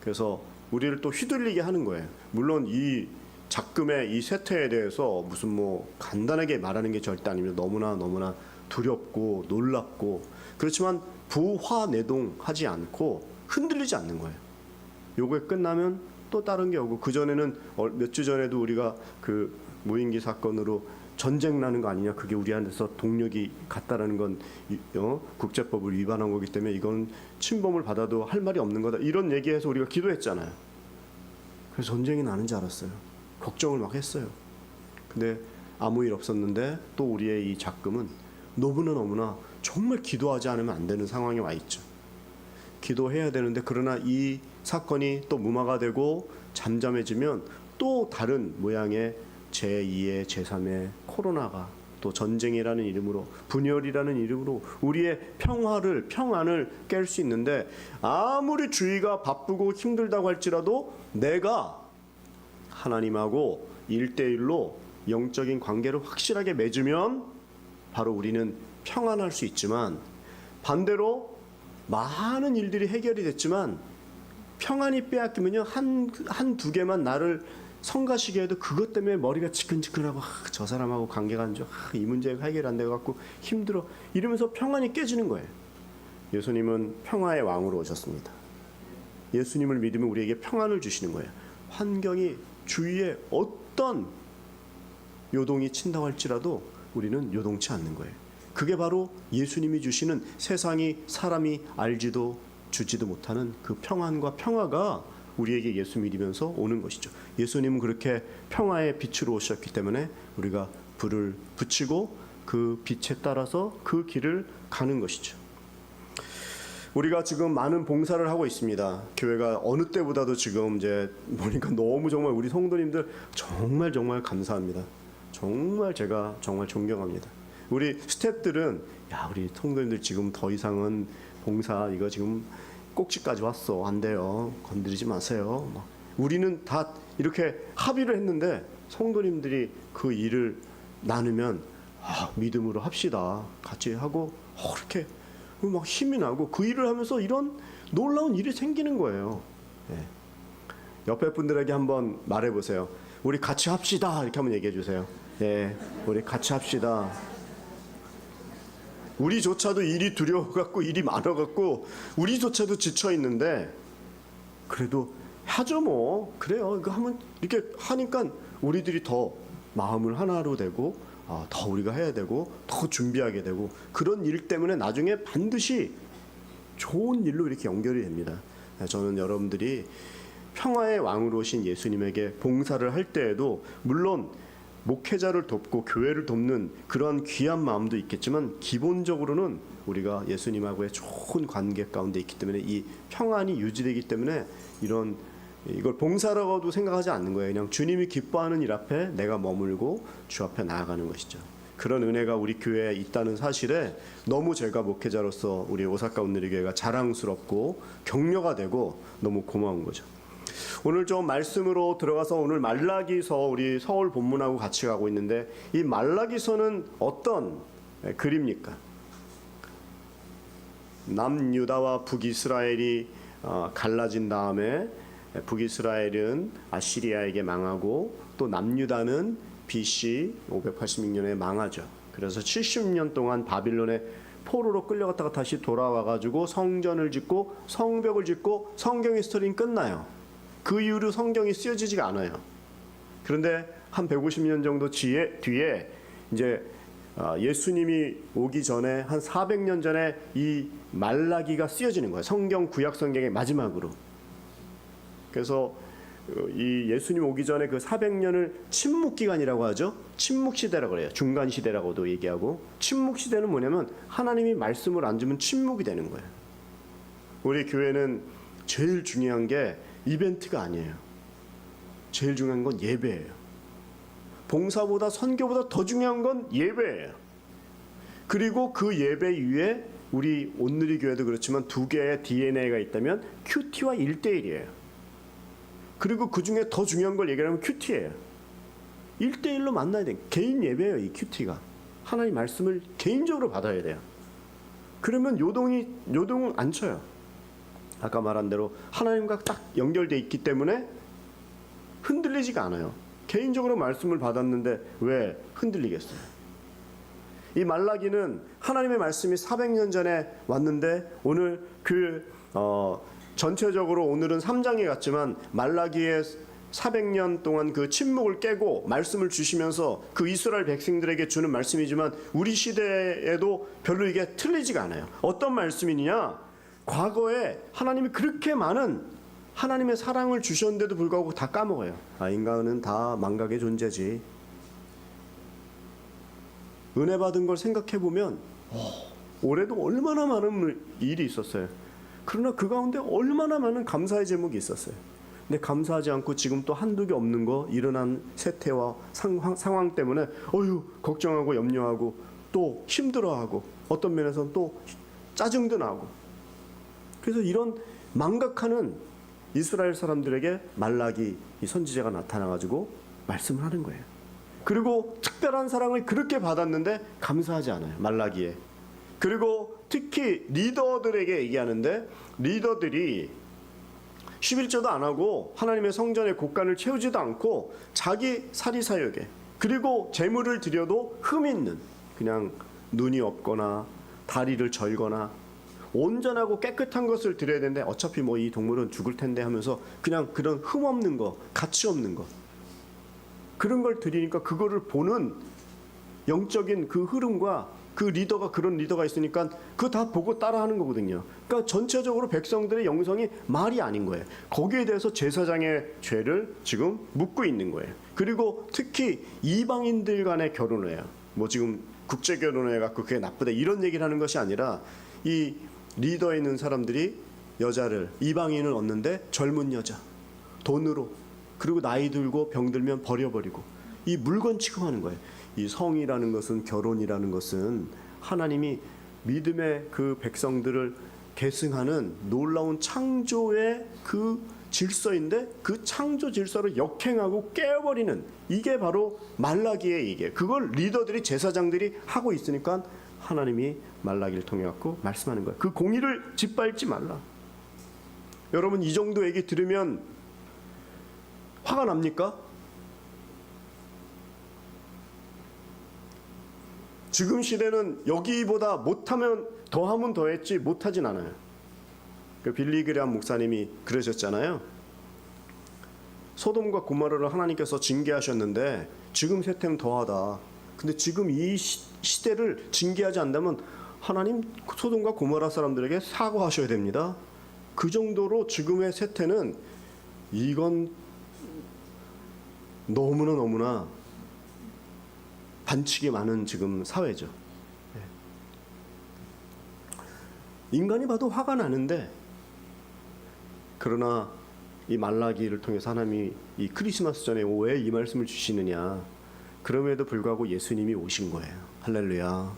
그래서 우리를 또 휘둘리게 하는 거예요. 물론 이 작금의 이 세태에 대해서 무슨 뭐 간단하게 말하는 게 절대 아닙니다. 너무나 두렵고 놀랍고 그렇지만 부화내동하지 않고 흔들리지 않는 거예요. 요게 끝나면 또 다른 게 오고, 그전에는 몇 주 전에도 우리가 그 무인기 사건으로 전쟁 나는 거 아니냐, 그게 우리한테서 동력이 갔다라는 건 국제법을 위반한 거기 때문에 이건 침범을 받아도 할 말이 없는 거다, 이런 얘기해서 우리가 기도했잖아요. 그래서 전쟁이 나는 줄 알았어요. 걱정을 막 했어요. 근데 아무 일 없었는데 또 우리의 이 작금은 너무나 정말 기도하지 않으면 안 되는 상황에 와 있죠. 기도해야 되는데, 그러나 이 사건이 또 무마가 되고 잠잠해지면 또 다른 모양의 제2의 제3의 코로나가, 또 전쟁이라는 이름으로, 분열이라는 이름으로 우리의 평안을 깰 수 있는데, 아무리 주위가 바쁘고 힘들다고 할지라도 내가 하나님하고 1대1로 영적인 관계를 확실하게 맺으면 바로 우리는 평안할 수 있지만, 반대로 많은 일들이 해결이 됐지만 평안이 빼앗기면요, 한두 개만 나를 성가시게 해도 그것 때문에 머리가 지끈지끈하고, 저 사람하고 관계가 안 좋아, 이 문제가 해결 안 돼갖고 힘들어, 이러면서 평안이 깨지는 거예요. 예수님은 평화의 왕으로 오셨습니다. 예수님을 믿으면 우리에게 평안을 주시는 거예요. 환경이 주위에 어떤 요동이 친다고 할지라도 우리는 요동치 않는 거예요. 그게 바로 예수님이 주시는, 세상이 사람이 알지도 주지도 못하는 그 평안과 평화가 우리에게 예수 믿으면서 오는 것이죠. 예수님은 그렇게 평화의 빛으로 오셨기 때문에 우리가 불을 붙이고 그 빛에 따라서 그 길을 가는 것이죠. 우리가 지금 많은 봉사를 하고 있습니다. 교회가 어느 때보다도 지금 이제 보니까 너무 정말 우리 성도님들 정말 감사합니다. 정말 제가 정말 존경합니다. 우리 스태프들은, 야, 우리 성도님들 지금 더 이상은 봉사 이거 지금 꼭지까지 왔어, 안 돼요, 건드리지 마세요. 우리는 다 이렇게 합의를 했는데 성도님들이 그 일을 나누면 믿음으로 합시다, 같이 하고 이렇게 막 힘이 나고, 그 일을 하면서 이런 놀라운 일이 생기는 거예요. 네. 옆에 분들에게 한번 말해보세요. 우리 같이 합시다, 이렇게 한번 얘기해 주세요. 예, 우리 같이 합시다. 우리조차도 일이 두려워갖고, 일이 많아갖고 우리조차도 지쳐 있는데 그래도 하죠 뭐. 그래요. 이거 하면 이렇게 하니까 우리들이 더 마음을 하나로 되고, 더 우리가 해야 되고, 더 준비하게 되고, 그런 일 때문에 나중에 반드시 좋은 일로 이렇게 연결이 됩니다. 저는 여러분들이 평화의 왕으로 오신 예수님에게 봉사를 할 때에도 물론 목회자를 돕고 교회를 돕는 그런 귀한 마음도 있겠지만, 기본적으로는 우리가 예수님하고의 좋은 관계 가운데 있기 때문에 이 평안이 유지되기 때문에 이걸 봉사라고도 생각하지 않는 거예요. 그냥 주님이 기뻐하는 일 앞에 내가 머물고 주 앞에 나아가는 것이죠. 그런 은혜가 우리 교회에 있다는 사실에 너무 제가 목회자로서 우리 오사카 온누리교회가 자랑스럽고 격려가 되고 너무 고마운 거죠. 오늘 좀 말씀으로 들어가서, 오늘 말라기서 우리 서울 본문하고 같이 가고 있는데, 이 말라기서는 어떤 글입니까? 남유다와 북이스라엘이 갈라진 다음에 북이스라엘은 아시리아에게 망하고, 또 남유다는 BC 586년에 망하죠. 그래서 70년 동안 바빌론의 포로로 끌려갔다가 다시 돌아와가지고 성전을 짓고 성벽을 짓고 성경의 스토리는 끝나요. 그 이후로 성경이 쓰여지지가 않아요. 그런데 한 150년 정도 뒤에 이제 예수님이 오기 전에 한 400년 전에 이 말라기가 쓰여지는 거예요. 성경, 구약 성경의 마지막으로. 그래서 이 예수님 오기 전에 그 400년을 침묵 기간이라고 하죠. 침묵 시대라고 그래요. 중간 시대라고도 얘기하고. 침묵 시대는 뭐냐면 하나님이 말씀을 안 주면 침묵이 되는 거예요. 우리 교회는 제일 중요한 게 이벤트가 아니에요. 제일 중요한 건 예배예요. 봉사보다 선교보다 더 중요한 건 예배예요. 그리고 그 예배 위에 우리 온누리 교회도 그렇지만 두 개의 DNA가 있다면 큐티와 1대1이에요. 그리고 그 중에 더 중요한 걸 얘기하면 큐티예요. 1대1로 만나야 돼요. 개인 예배예요. 이 큐티가. 하나님 말씀을 개인적으로 받아야 돼요. 그러면 요동은 안 쳐요. 아까 말한 대로 하나님과 딱 연결되어 있기 때문에 흔들리지가 않아요. 개인적으로 말씀을 받았는데 왜 흔들리겠어요? 이 말라기는 하나님의 말씀이 400년 전에 왔는데 오늘 전체적으로 오늘은 3장에 갔지만 말라기의 400년 동안 그 침묵을 깨고 말씀을 주시면서 그 이스라엘 백성들에게 주는 말씀이지만 우리 시대에도 별로 이게 틀리지가 않아요. 어떤 말씀이냐? 과거에 하나님이 그렇게 많은 하나님의 사랑을 주셨는데도 불구하고 다 까먹어요. 인간은 다 망각의 존재지. 은혜 받은 걸 생각해 보면 올해도 얼마나 많은 일이 있었어요. 그러나 그 가운데 얼마나 많은 감사의 제목이 있었어요. 근데 감사하지 않고 지금 또 한두 개 없는 거 일어난 세태와 상황 때문에 걱정하고 염려하고 또 힘들어하고 어떤 면에서는 또 짜증도 나고. 그래서 이런 망각하는 이스라엘 사람들에게 말라기 이 선지자가 나타나가지고 말씀을 하는 거예요. 그리고 특별한 사랑을 그렇게 받았는데 감사하지 않아요. 말라기에. 그리고 특히 리더들에게 얘기하는데 리더들이 11조도 안 하고 하나님의 성전의 곳간을 채우지도 않고 자기 사리사욕에 그리고 재물을 드려도 흠 있는 그냥 눈이 없거나 다리를 절거나 온전하고 깨끗한 것을 드려야 되는데 어차피 뭐 이 동물은 죽을 텐데 하면서 그냥 그런 흠 없는 거, 가치 없는 거 그런 걸 드리니까 그거를 보는 영적인 그 흐름과 그 리더가 그런 리더가 있으니까 그거 다 보고 따라하는 거거든요. 그러니까 전체적으로 백성들의 영성이 말이 아닌 거예요. 거기에 대해서 제사장의 죄를 지금 묻고 있는 거예요. 그리고 특히 이방인들 간의 결혼을 해요. 뭐 지금 국제 결혼을 해갖고 그게 나쁘다 이런 얘기를 하는 것이 아니라 이 리더에 있는 사람들이 여자를 이방인을 얻는데 젊은 여자 돈으로 그리고 나이 들고 병들면 버려버리고 이 물건 취급하는 거예요. 이 성이라는 것은 결혼이라는 것은 하나님이 믿음의 그 백성들을 계승하는 놀라운 창조의 그 질서인데 그 창조 질서를 역행하고 깨어버리는 이게 바로 말라기의 얘기예요. 그걸 리더들이 제사장들이 하고 있으니까 하나님이 말라기를 통해 갖고 말씀하는 거예요. 그 공의를 짓밟지 말라. 여러분 이 정도 얘기 들으면 화가 납니까? 지금 시대는 여기보다 못하면 더하면 더했지 못하진 않아요. 그 빌리 그레함 목사님이 그러셨잖아요. 소돔과 고모라를 하나님께서 징계하셨는데 지금 세태는 더하다. 근데 지금 이 시대를 징계하지 않다면 하나님 소돔과 고모라 사람들에게 사과하셔야 됩니다. 그 정도로 지금의 세태는 이건 너무나 반칙이 많은 지금 사회죠. 인간이 봐도 화가 나는데 그러나 이 말라기를 통해서 하나님이 이 크리스마스 전에 왜 이 말씀을 주시느냐 그럼에도 불구하고 예수님이 오신 거예요. 할렐루야.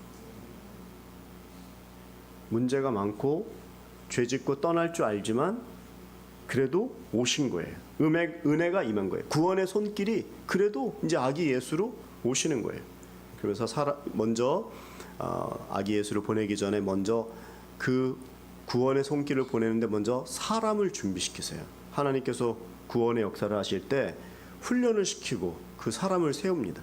문제가 많고 죄짓고 떠날 줄 알지만 그래도 오신 거예요. 은혜가 임한 거예요. 구원의 손길이 그래도 이제 아기 예수로 오시는 거예요. 그래서 먼저 아기 예수를 보내기 전에 먼저 그 구원의 손길을 보내는데 먼저 사람을 준비시키세요. 하나님께서 구원의 역사를 하실 때 훈련을 시키고 그 사람을 세웁니다.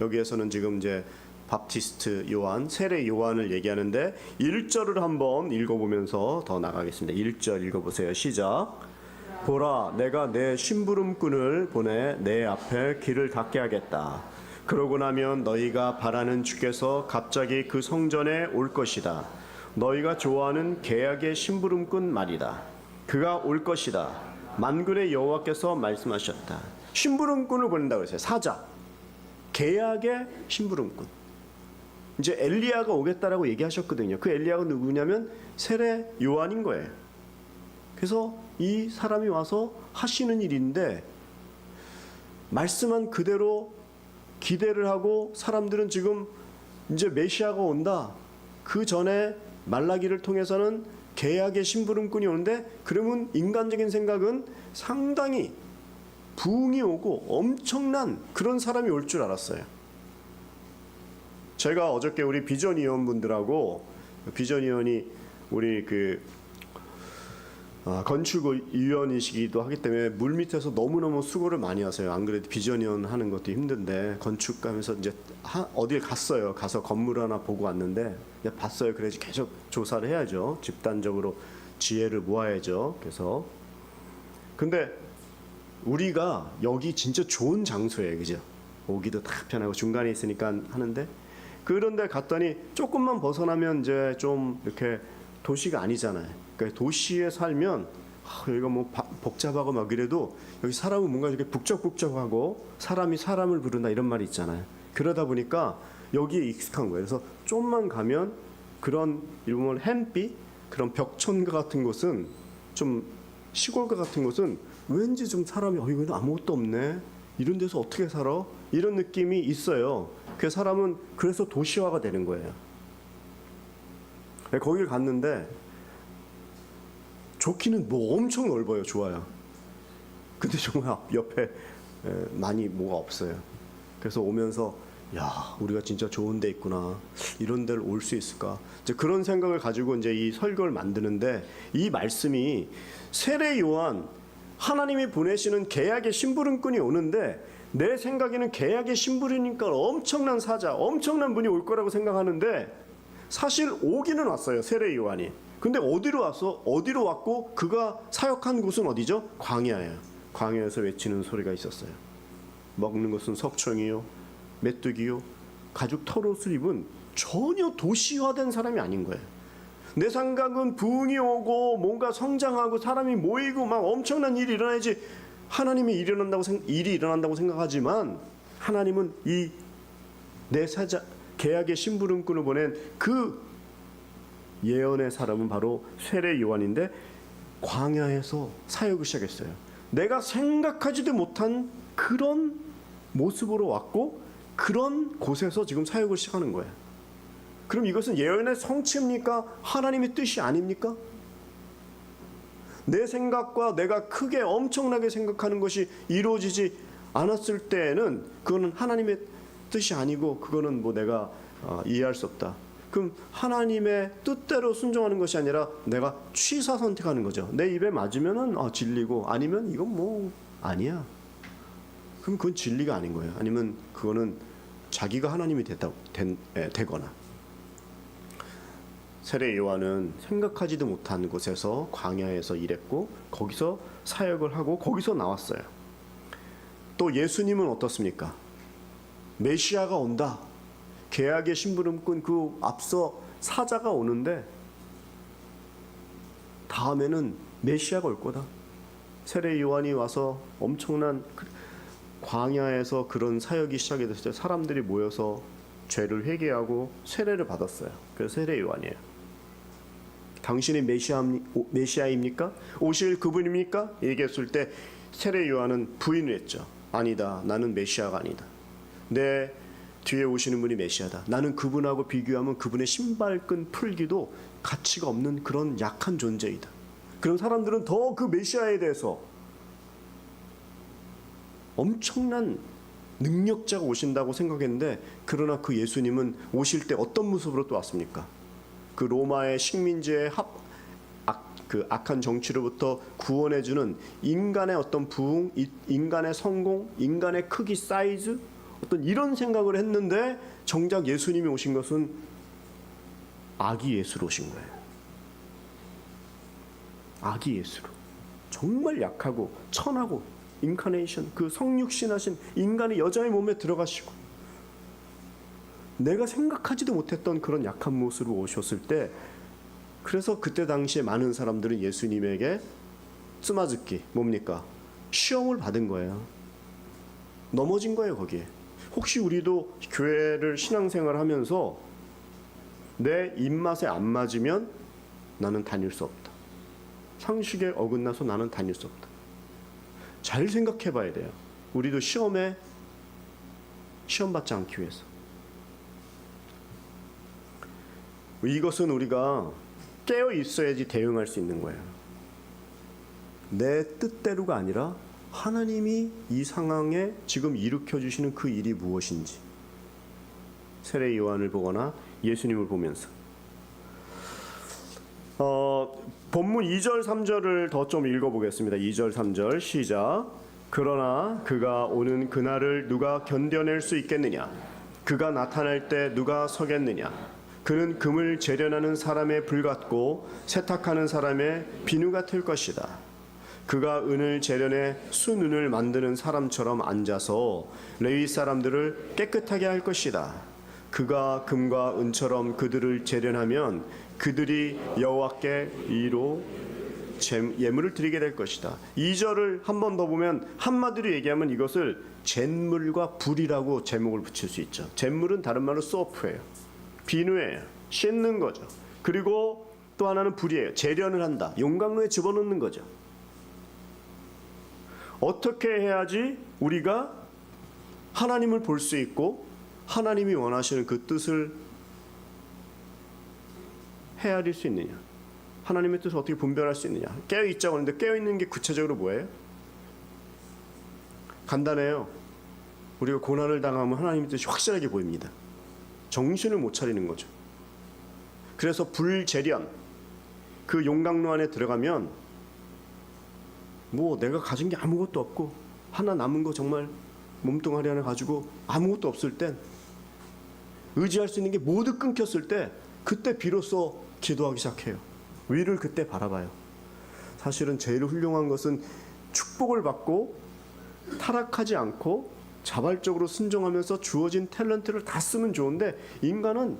여기에서는 지금 이제 밥티스트 요한, 세례 요한을 얘기하는데 1절을 한번 읽어보면서 더 나가겠습니다. 1절 읽어보세요. 시작. 보라, 내가 내 심부름꾼을 보내 내 앞에 길을 닫게 하겠다. 그러고 나면 너희가 바라는 주께서 갑자기 그 성전에 올 것이다. 너희가 좋아하는 계약의 심부름꾼 말이다. 그가 올 것이다. 만군의 여호와께서 말씀하셨다. 심부름꾼을 보낸다고 했어요. 사자. 계약의 심부름꾼. 이제 엘리야가 오겠다라고 얘기하셨거든요. 그 엘리야가 누구냐면 세례 요한인 거예요. 그래서 이 사람이 와서 하시는 일인데 말씀한 그대로 기대를 하고 사람들은 지금 이제 메시아가 온다. 그 전에 말라기를 통해서는 계약의 심부름꾼이 오는데 그러면 인간적인 생각은 상당히 부흥이 오고 엄청난 그런 사람이 올 줄 알았어요. 제가 어저께 우리 비전위원분들하고 비전위원이 우리 그 건축위원이시기도 하기 때문에 물 밑에서 너무너무 수고를 많이 하세요. 안 그래도 비전위원 하는 것도 힘든데 건축가면서 이제 어딜 갔어요. 가서 건물 하나 보고 왔는데 이제 봤어요. 그래야지 계속 조사를 해야죠. 집단적으로 지혜를 모아야죠. 그래서 근데 우리가 여기 진짜 좋은 장소예요. 그죠? 오기도 다 편하고 중간에 있으니까 하는데 그런데 갔더니 조금만 벗어나면 이제 좀 이렇게 도시가 아니잖아요. 그러니까 도시에 살면 여기가 뭐 복잡하고 막 이래도 여기 사람은 뭔가 이렇게 북적북적하고 사람이 사람을 부른다 이런 말이 있잖아요. 그러다 보니까 여기에 익숙한 거예요. 그래서 좀만 가면 그런 일본 햄비 그런 벽촌가 같은 곳은 좀 시골가 같은 곳은 왠지 좀 사람이 이건 아무것도 없네. 이런 데서 어떻게 살아? 이런 느낌이 있어요. 그 사람은 그래서 도시화가 되는 거예요. 거길 갔는데 좋기는 뭐 엄청 넓어요. 좋아요. 근데 정말 옆에 많이 뭐가 없어요. 그래서 오면서 야, 우리가 진짜 좋은 데 있구나. 이런 데를 올 수 있을까? 이제 그런 생각을 가지고 이제 이 설교를 만드는데 이 말씀이 세례 요한 하나님이 보내시는 계약의 심부름꾼이 오는데 내 생각에는 계약의 심부름이니까 엄청난 사자, 엄청난 분이 올 거라고 생각하는데 사실 오기는 왔어요. 세례 요한이. 근데 어디로 왔고 그가 사역한 곳은 어디죠? 광야예요. 광야에서 외치는 소리가 있었어요. 먹는 것은 석청이요, 메뚜기요, 가죽 털옷을 입은 전혀 도시화된 사람이 아닌 거예요. 내 생각은 부흥이 오고 뭔가 성장하고 사람이 모이고 막 엄청난 일이 일어나야지 하나님이 일이 일어난다고 생각하지만 하나님은 이 내 사자 계약의 심부름꾼을 보낸 그 예언의 사람은 바로 세례 요한인데 광야에서 사역을 시작했어요. 내가 생각하지도 못한 그런 모습으로 왔고 그런 곳에서 지금 사역을 시작하는 거예요. 그럼 이것은 예언의 성취입니까? 하나님의 뜻이 아닙니까? 내 생각과 내가 크게 엄청나게 생각하는 것이 이루어지지 않았을 때에는 그거는 하나님의 뜻이 아니고 그거는 뭐 내가 이해할 수 없다. 그럼 하나님의 뜻대로 순종하는 것이 아니라 내가 취사 선택하는 거죠. 내 입에 맞으면은 진리고 아니면 이건 뭐 아니야. 그럼 그건 진리가 아닌 거예요. 아니면 그거는 자기가 하나님이 되거나. 세례 요한은 생각하지도 못한 곳에서 광야에서 일했고 거기서 사역을 하고 거기서 나왔어요. 또 예수님은 어떻습니까? 메시아가 온다. 계약의 심부름꾼 그 앞서 사자가 오는데 다음에는 메시아가 올 거다. 세례 요한이 와서 엄청난 광야에서 그런 사역이 시작이 됐을 때 사람들이 모여서 죄를 회개하고 세례를 받았어요. 그래서 세례 요한이에요. 당신이 메시아입니까? 오실 그분입니까? 얘기했을 때 세례 요한은 부인을 했죠. 아니다. 나는 메시아가 아니다. 내 뒤에 오시는 분이 메시아다. 나는 그분하고 비교하면 그분의 신발끈 풀기도 가치가 없는 그런 약한 존재이다. 그런 사람들은 더 그 메시아에 대해서 엄청난 능력자가 오신다고 생각했는데 그러나 그 예수님은 오실 때 어떤 모습으로 또 왔습니까? 그 로마의 식민지의 그 악한 정치로부터 구원해주는 인간의 어떤 부흥, 인간의 성공, 인간의 크기, 사이즈 어떤 이런 생각을 했는데 정작 예수님이 오신 것은 아기 예수로 오신 거예요. 아기 예수로. 정말 약하고 천하고 인카네이션 그 성육신하신 인간의 여자의 몸에 들어가시고 내가 생각하지도 못했던 그런 약한 모습으로 오셨을 때 그래서 그때 당시에 많은 사람들은 예수님에게 쓰마즈기 뭡니까? 시험을 받은 거예요. 넘어진 거예요 거기에. 혹시 우리도 교회를 신앙생활 하면서 내 입맛에 안 맞으면 나는 다닐 수 없다. 상식에 어긋나서 나는 다닐 수 없다. 잘 생각해 봐야 돼요. 우리도 시험 받지 않기 위해서. 이것은 우리가 깨어 있어야지 대응할 수 있는 거예요. 내 뜻대로가 아니라 하나님이 이 상황에 지금 일으켜 주시는 그 일이 무엇인지. 세례 요한을 보거나 예수님을 보면서 본문 2절 3절을 더 좀 읽어보겠습니다. 2절 3절 시작. 그러나 그가 오는 그날을 누가 견뎌낼 수 있겠느냐? 그가 나타날 때 누가 서겠느냐? 그는 금을 재련하는 사람의 불 같고 세탁하는 사람의 비누 같을 것이다. 그가 은을 재련해 순은을 만드는 사람처럼 앉아서 레위 사람들을 깨끗하게 할 것이다. 그가 금과 은처럼 그들을 재련하면 그들이 여호와께 이로 예물을 드리게 될 것이다. 2절을 한 번 더 보면 한마디로 얘기하면 이것을 잿물과 불이라고 제목을 붙일 수 있죠. 잿물은 다른 말로 소프예요. 비누예요. 씻는 거죠. 그리고 또 하나는 불이에요. 재련을 한다. 용광로에 집어넣는 거죠. 어떻게 해야지 우리가 하나님을 볼 수 있고 하나님이 원하시는 그 뜻을 헤아릴 수 있느냐? 하나님의 뜻을 어떻게 분별할 수 있느냐? 깨어있자고 하는데 깨어있는 게 구체적으로 뭐예요? 간단해요. 우리가 고난을 당하면 하나님의 뜻이 확실하게 보입니다. 정신을 못 차리는 거죠. 그래서 불재련, 그 용광로 안에 들어가면 뭐 내가 가진 게 아무것도 없고 하나 남은 거 정말 몸뚱아리 하나 가지고 아무것도 없을 땐 의지할 수 있는 게 모두 끊겼을 때 그때 비로소 기도하기 시작해요. 위를 그때 바라봐요. 사실은 제일 훌륭한 것은 축복을 받고 타락하지 않고 자발적으로 순종하면서 주어진 탤런트를 다 쓰면 좋은데 인간은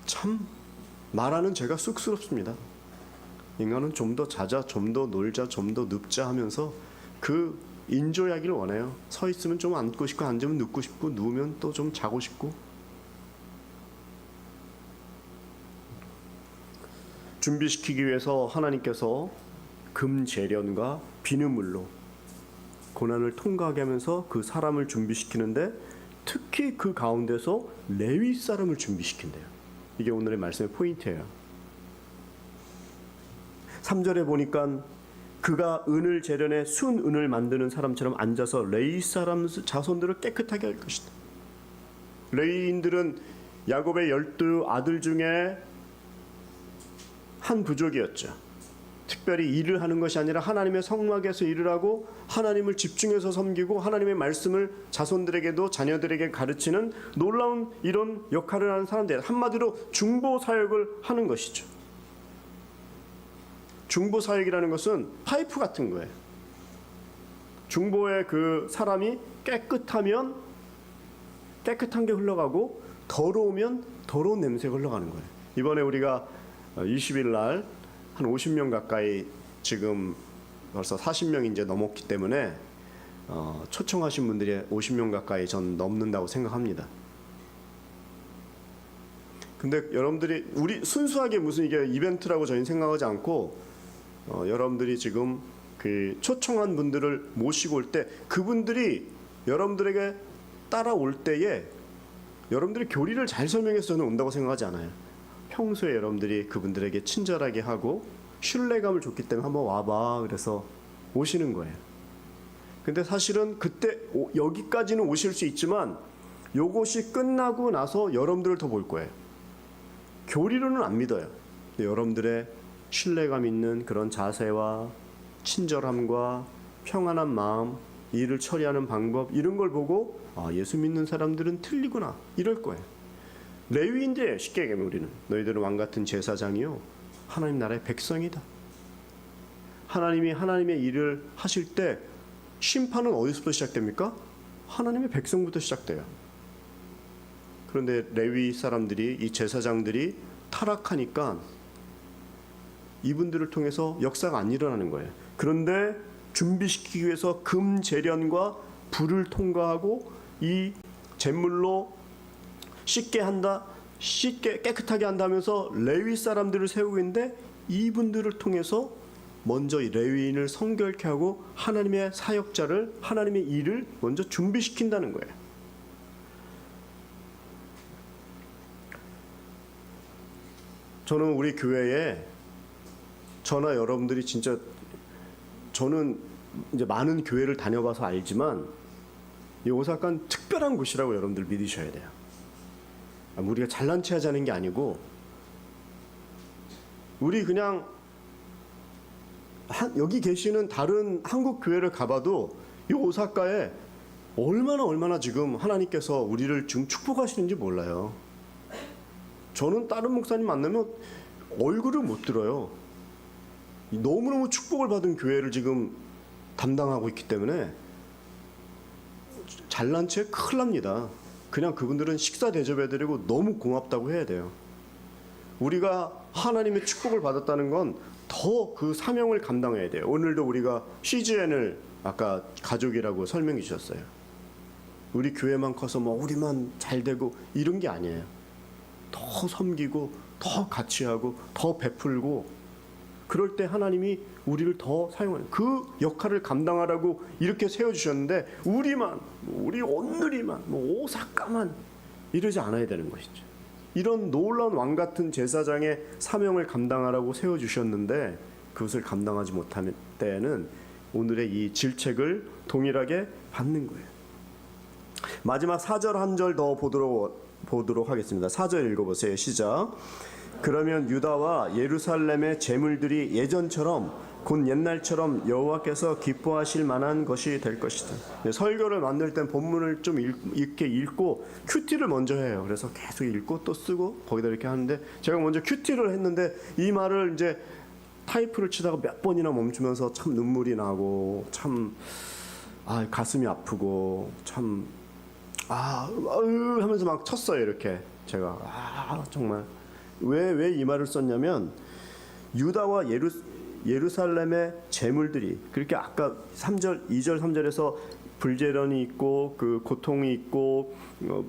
참 말하는 제가 쑥스럽습니다. 인간은 좀 더 자자, 좀 더 놀자, 좀 더 눕자 하면서 그 인조하기를 원해요. 서 있으면 좀 앉고 싶고 앉으면 눕고 싶고 누우면 또 좀 자고 싶고. 준비시키기 위해서 하나님께서 금재련과 비누물로 고난을 통과하게 하면서 그 사람을 준비시키는데 특히 그 가운데서 레위 사람을 준비시킨대요. 이게 오늘의 말씀의 포인트예요. 3절에 보니까 그가 은을 재련해 순은을 만드는 사람처럼 앉아서 레위 사람 자손들을 깨끗하게 할 것이다. 레위인들은 야곱의 12 아들 중에 한 부족이었죠. 특별히 일을 하는 것이 아니라 하나님의 성막에서 일을 하고 하나님을 집중해서 섬기고 하나님의 말씀을 자손들에게도 자녀들에게 가르치는 놀라운 이런 역할을 하는 사람들, 한마디로 중보 사역을 하는 것이죠. 중보 사역이라는 것은 파이프 같은 거예요. 중보의 그 사람이 깨끗하면 깨끗한 게 흘러가고 더러우면 더러운 냄새가 흘러가는 거예요. 이번에 우리가 20일 날 한 50명 가까이 지금 벌써 40명 이제 넘었기 때문에 초청하신 분들이 50명 가까이 전 넘는다고 생각합니다. 근데 여러분들이 우리 순수하게 무슨 이게 이벤트라고 저희는 생각하지 않고 여러분들이 지금 그 초청한 분들을 모시고 올 때 그분들이 여러분들에게 따라올 때에 여러분들이 교리를 잘 설명해서 저는 온다고 생각하지 않아요. 평소에 여러분들이 그분들에게 친절하게 하고 신뢰감을 줬기 때문에 한번 와봐 그래서 오시는 거예요. 근데 사실은 그때 여기까지는 오실 수 있지만 요것이 끝나고 나서 여러분들을 더 볼 거예요. 교리로는 안 믿어요. 여러분들의 신뢰감 있는 그런 자세와 친절함과 평안한 마음, 일을 처리하는 방법 이런 걸 보고 아, 예수 믿는 사람들은 틀리구나 이럴 거예요. 레위인데 쉽게 얘기하면 우리는 너희들은 왕같은 제사장이요 하나님 나라의 백성이다. 하나님이 하나님의 일을 하실 때 심판은 어디서부터 시작됩니까? 하나님의 백성부터 시작돼요. 그런데 레위 사람들이 이 제사장들이 타락하니까 이분들을 통해서 역사가 안 일어나는 거예요. 그런데 준비시키기 위해서 금 재련과 불을 통과하고 이 잿물로 씻게 한다, 씻게 깨끗하게 한다면서 레위 사람들을 세우고 있는데 이분들을 통해서 먼저 이 레위인을 성결케 하고 하나님의 사역자를 하나님의 일을 먼저 준비시킨다는 거예요. 저는 우리 교회에 저나 여러분들이 진짜 저는 이제 많은 교회를 다녀봐서 알지만 이 오사카는 특별한 곳이라고 여러분들 믿으셔야 돼요. 우리가 잘난 체 하자는 게 아니고 우리 그냥 여기 계시는 다른 한국 교회를 가봐도 이 오사카에 얼마나 지금 하나님께서 우리를 지금 축복하시는지 몰라요. 저는 다른 목사님 만나면 얼굴을 못 들어요. 너무너무 축복을 받은 교회를 지금 담당하고 있기 때문에 잘난 채 큰일 납니다. 그냥 그분들은 식사 대접해드리고 너무 고맙다고 해야 돼요. 우리가 하나님의 축복을 받았다는 건 더 그 사명을 감당해야 돼요. 오늘도 우리가 CGN을 아까 가족이라고 설명해 주셨어요. 우리 교회만 커서 뭐 우리만 잘 되고 이런 게 아니에요. 더 섬기고 더 같이 하고 더 베풀고 그럴 때 하나님이 우리를 더 사용하는 그 역할을 감당하라고 이렇게 세워주셨는데 우리만 우리 오늘이만 뭐 오사카만 이러지 않아야 되는 것이죠. 이런 놀라운 왕 같은 제사장의 사명을 감당하라고 세워주셨는데 그것을 감당하지 못하는 때에는 오늘의 이 질책을 동일하게 받는 거예요. 마지막 4절 한 절 더 보도록 하겠습니다. 4절 읽어보세요. 시작. 그러면 유다와 예루살렘의 재물들이 예전처럼 곧 옛날처럼 여호와께서 기뻐하실 만한 것이 될 것이다. 설교를 만들 땐 본문을 좀 이렇게 읽고 큐티를 먼저 해요. 그래서 계속 읽고 또 쓰고 거기다 이렇게 하는데 제가 먼저 큐티를 했는데 이 말을 이제 타이프를 치다가 몇 번이나 멈추면서 참 눈물이 나고 참 가슴이 아프고 참 하면서 막 쳤어요. 이렇게 제가 정말 왜 이 말을 썼냐면 유다와 예루살렘의 재물들이 그렇게 아까 3절 2절 3절에서 불재련이 있고 그 고통이 있고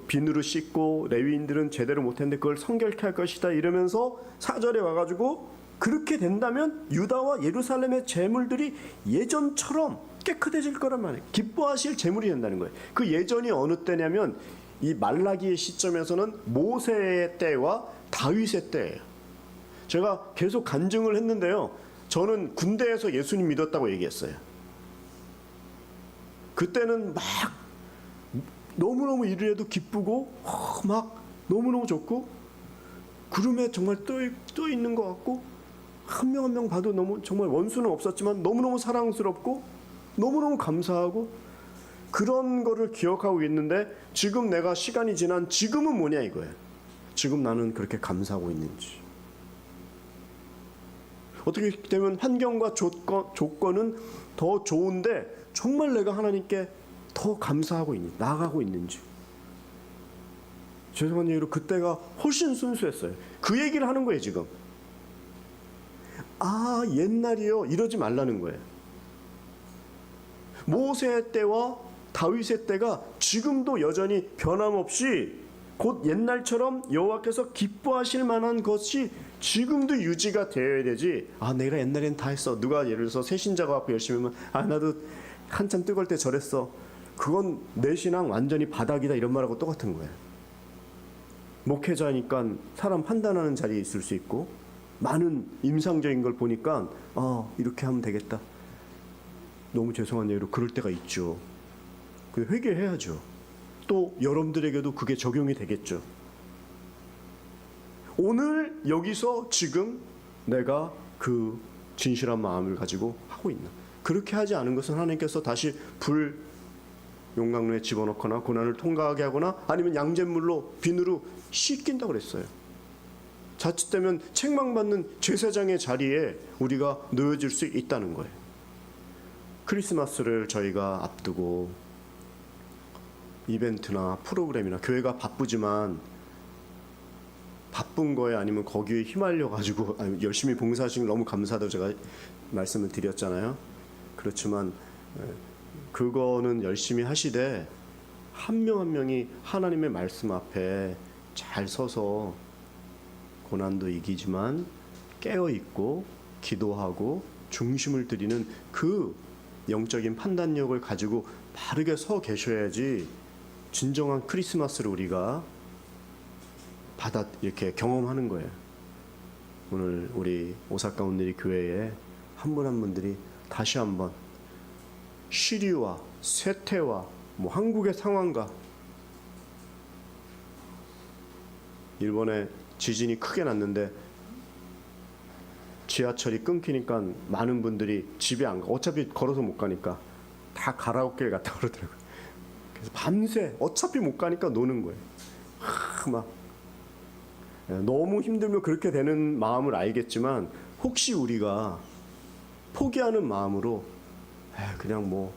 비누로 씻고 레위인들은 제대로 못했는데 그걸 성결케 할 것이다 이러면서 4절에 와가지고 그렇게 된다면 유다와 예루살렘의 재물들이 예전처럼 깨끗해질 거란 말이에요. 기뻐하실 재물이 된다는 거예요. 그 예전이 어느 때냐면 이 말라기의 시점에서는 모세의 때와 다윗의 때예요. 제가 계속 간증을 했는데요. 저는 군대에서 예수님 믿었다고 얘기했어요. 그때는 막 너무너무 일을 해도 기쁘고 막 너무너무 좋고 구름에 정말 떠 있는 것 같고 한 명 한 명 봐도 너무 정말 원수는 없었지만 너무너무 사랑스럽고 너무너무 감사하고 그런 거를 기억하고 있는데 지금 내가 시간이 지난 지금은 뭐냐 이거예요. 지금 나는 그렇게 감사하고 있는지. 어떻게 되면 환경과 조건은 더 좋은데 정말 내가 하나님께 더 감사하고 있는지 나아가고 있는지. 죄송한 얘기로 그때가 훨씬 순수했어요. 그 얘기를 하는 거예요 지금. 옛날이요 이러지 말라는 거예요. 모세의 때와 다윗의 때가 지금도 여전히 변함없이 곧 옛날처럼 여호와께서 기뻐하실 만한 것이 지금도 유지가 되어야 되지. 내가 옛날엔 다 했어. 누가 예를 들어서 새신자가 갖고 열심히 하면 나도 한참 뜨거울 때 저랬어. 그건 내 신앙 완전히 바닥이다 이런 말하고 똑같은 거예요. 목회자니까 사람 판단하는 자리에 있을 수 있고 많은 임상적인 걸 보니까 이렇게 하면 되겠다. 너무 죄송한 얘기로 그럴 때가 있죠. 회개해야죠. 또 여러분들에게도 그게 적용이 되겠죠. 오늘 여기서 지금 내가 그 진실한 마음을 가지고 하고 있나. 그렇게 하지 않은 것은 하나님께서 다시 불 용광로에 집어넣거나 고난을 통과하게 하거나 아니면 양잿물로 비누로 씻긴다고 그랬어요. 자칫되면 책망받는 제사장의 자리에 우리가 놓여질 수 있다는 거예요. 크리스마스를 저희가 앞두고 이벤트나 프로그램이나 교회가 바쁘지만 바쁜 거에 아니면 거기에 휘말려 가지고 열심히 봉사하시는 너무 감사하다고 제가 말씀을 드렸잖아요. 그렇지만 그거는 열심히 하시되 한 명 한 명이 하나님의 말씀 앞에 잘 서서 고난도 이기지만 깨어 있고 기도하고 중심을 드리는 그 영적인 판단력을 가지고 바르게 서 계셔야지 진정한 크리스마스를 우리가 이렇게 경험하는 거예요. 오늘 우리 오사카 온누리 교회에 한 분 한 분들이 다시 한번 시리와 쇠퇴와 한국의 상황과 일본에 지진이 크게 났는데 지하철이 끊기니까 많은 분들이 집에 안 가. 어차피 걸어서 못 가니까 다 가라오케를 갔다 그러더라고요. 그래서 밤새 어차피 못 가니까 노는 거예요. 막 너무 힘들면 그렇게 되는 마음을 알겠지만 혹시 우리가 포기하는 마음으로 그냥 뭐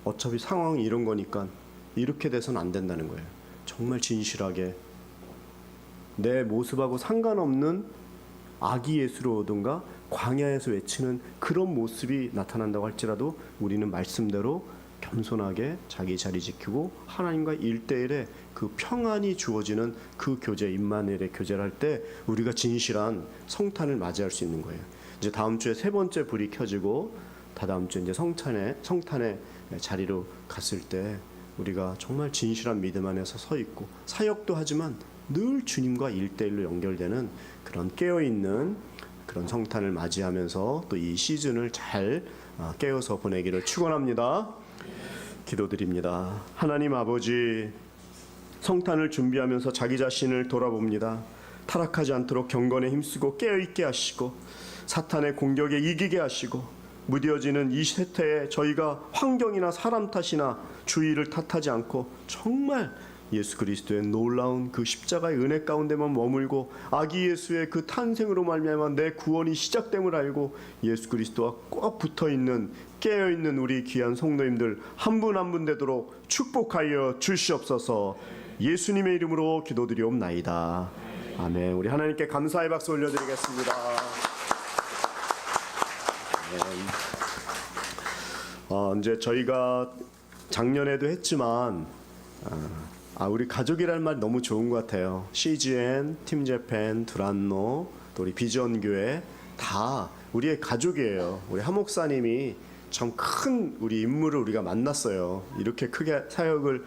어차피 상황이 이런 거니까 이렇게 돼서는 안 된다는 거예요. 정말 진실하게 내 모습하고 상관없는 아기 예수로든가 광야에서 외치는 그런 모습이 나타난다고 할지라도 우리는 말씀대로 겸손하게 자기 자리 지키고 하나님과 1대1의 그 평안이 주어지는 그 교제, 임마누엘의 교제를 할 때 우리가 진실한 성탄을 맞이할 수 있는 거예요. 이제 다음 주에 3번째 불이 켜지고 다다음 주에 이제 성탄의 자리로 갔을 때 우리가 정말 진실한 믿음 안에서 서 있고 사역도 하지만 늘 주님과 1대1로 연결되는 그런 깨어있는 그런 성탄을 맞이하면서 또 이 시즌을 잘 깨어서 보내기를 축원합니다. 기도드립니다. 하나님 아버지, 성탄을 준비하면서 자기 자신을 돌아봅니다. 타락하지 않도록 경건에 힘쓰고 깨어있게 하시고 사탄의 공격에 이기게 하시고 무뎌지는 이 세태에 저희가 환경이나 사람 탓이나 주의를 탓하지 않고 정말 예수 그리스도의 놀라운 그 십자가의 은혜 가운데만 머물고 아기 예수의 그 탄생으로 말미암아 내 구원이 시작됨을 알고 예수 그리스도와 꼭 붙어있는 깨어있는 우리 귀한 성도님들 한 분 한 분 되도록 축복하여 주시옵소서. 예수님의 이름으로 기도드리옵나이다. 아멘. 우리 하나님께 감사의 박수 올려드리겠습니다. 이제 저희가 작년에도 했지만 우리 가족이라는 말 너무 좋은 것 같아요. CGN, 팀재팬, 두란노, 또 우리 비전교회 다 우리의 가족이에요. 우리 하 목사님이 참 큰 우리 인물을 우리가 만났어요. 이렇게 크게 사역을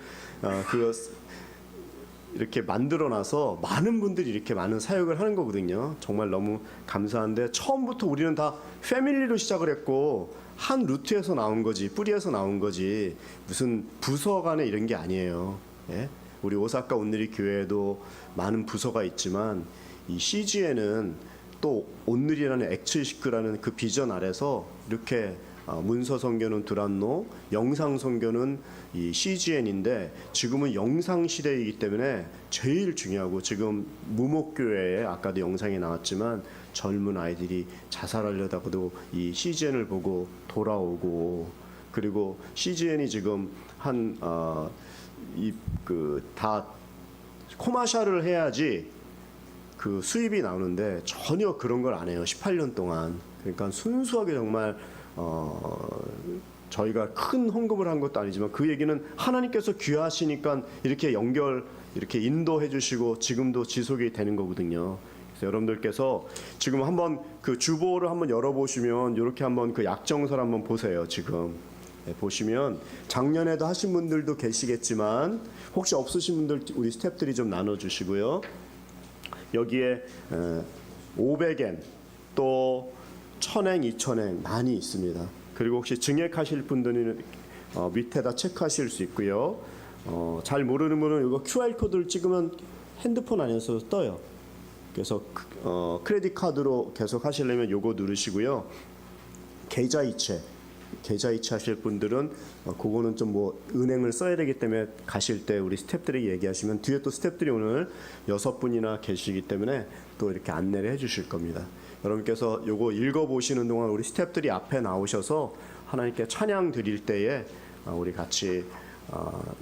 이렇게 만들어놔서 많은 분들이 이렇게 많은 사역을 하는 거거든요. 정말 너무 감사한데 처음부터 우리는 다 패밀리로 시작을 했고 한 루트에서 나온 거지, 뿌리에서 나온 거지 무슨 부서 간에 이런 게 아니에요. 예? 우리 오사카 온누리 교회에도 많은 부서가 있지만 이 CGN은 또 온누리라는 엑츠시크라는 그 비전 아래서 이렇게 문서 선교는 두란노, 영상 선교는 이 CGN인데 지금은 영상 시대이기 때문에 제일 중요하고 지금 무목교회에 아까도 영상에 나왔지만 젊은 아이들이 자살하려다가도 이 CGN을 보고 돌아오고 그리고 CGN이 지금 다 코마샬을 해야지 그 수입이 나오는데 전혀 그런 걸 안 해요. 18년 동안. 그러니까 순수하게 정말 저희가 큰 헌금을 한 것도 아니지만 그 얘기는 하나님께서 귀하시니까 이렇게 이렇게 인도해 주시고 지금도 지속이 되는 거거든요. 그래서 여러분들께서 지금 한번 그 주보를 한번 열어보시면 이렇게 한번 그 약정서를 한번 보세요. 지금 보시면 작년에도 하신 분들도 계시겠지만 혹시 없으신 분들 우리 스태프들이 좀 나눠주시고요. 여기에 500엔 또 1000엔, 2000엔 많이 있습니다. 그리고 혹시 증액하실 분들은 밑에다 체크하실 수 있고요. 잘 모르는 분은 이거 QR 코드를 찍으면 핸드폰 안에서 떠요. 그래서 크레딧 카드로 계속 하시려면 요거 누르시고요. 계좌이체 하실 분들은 그거는 좀 뭐 은행을 써야 되기 때문에 가실 때 우리 스태프들이 얘기하시면 뒤에 또 스태프들이 오늘 6분이나 계시기 때문에 또 이렇게 안내를 해주실 겁니다. 여러분께서 요거 읽어보시는 동안 우리 스태프들이 앞에 나오셔서 하나님께 찬양 드릴 때에 우리 같이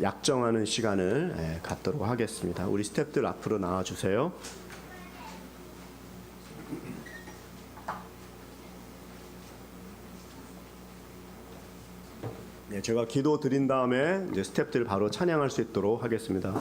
약정하는 시간을 갖도록 하겠습니다. 우리 스태프들 앞으로 나와주세요. 제가 기도 드린 다음에 이제 스태프들 바로 찬양할 수 있도록 하겠습니다.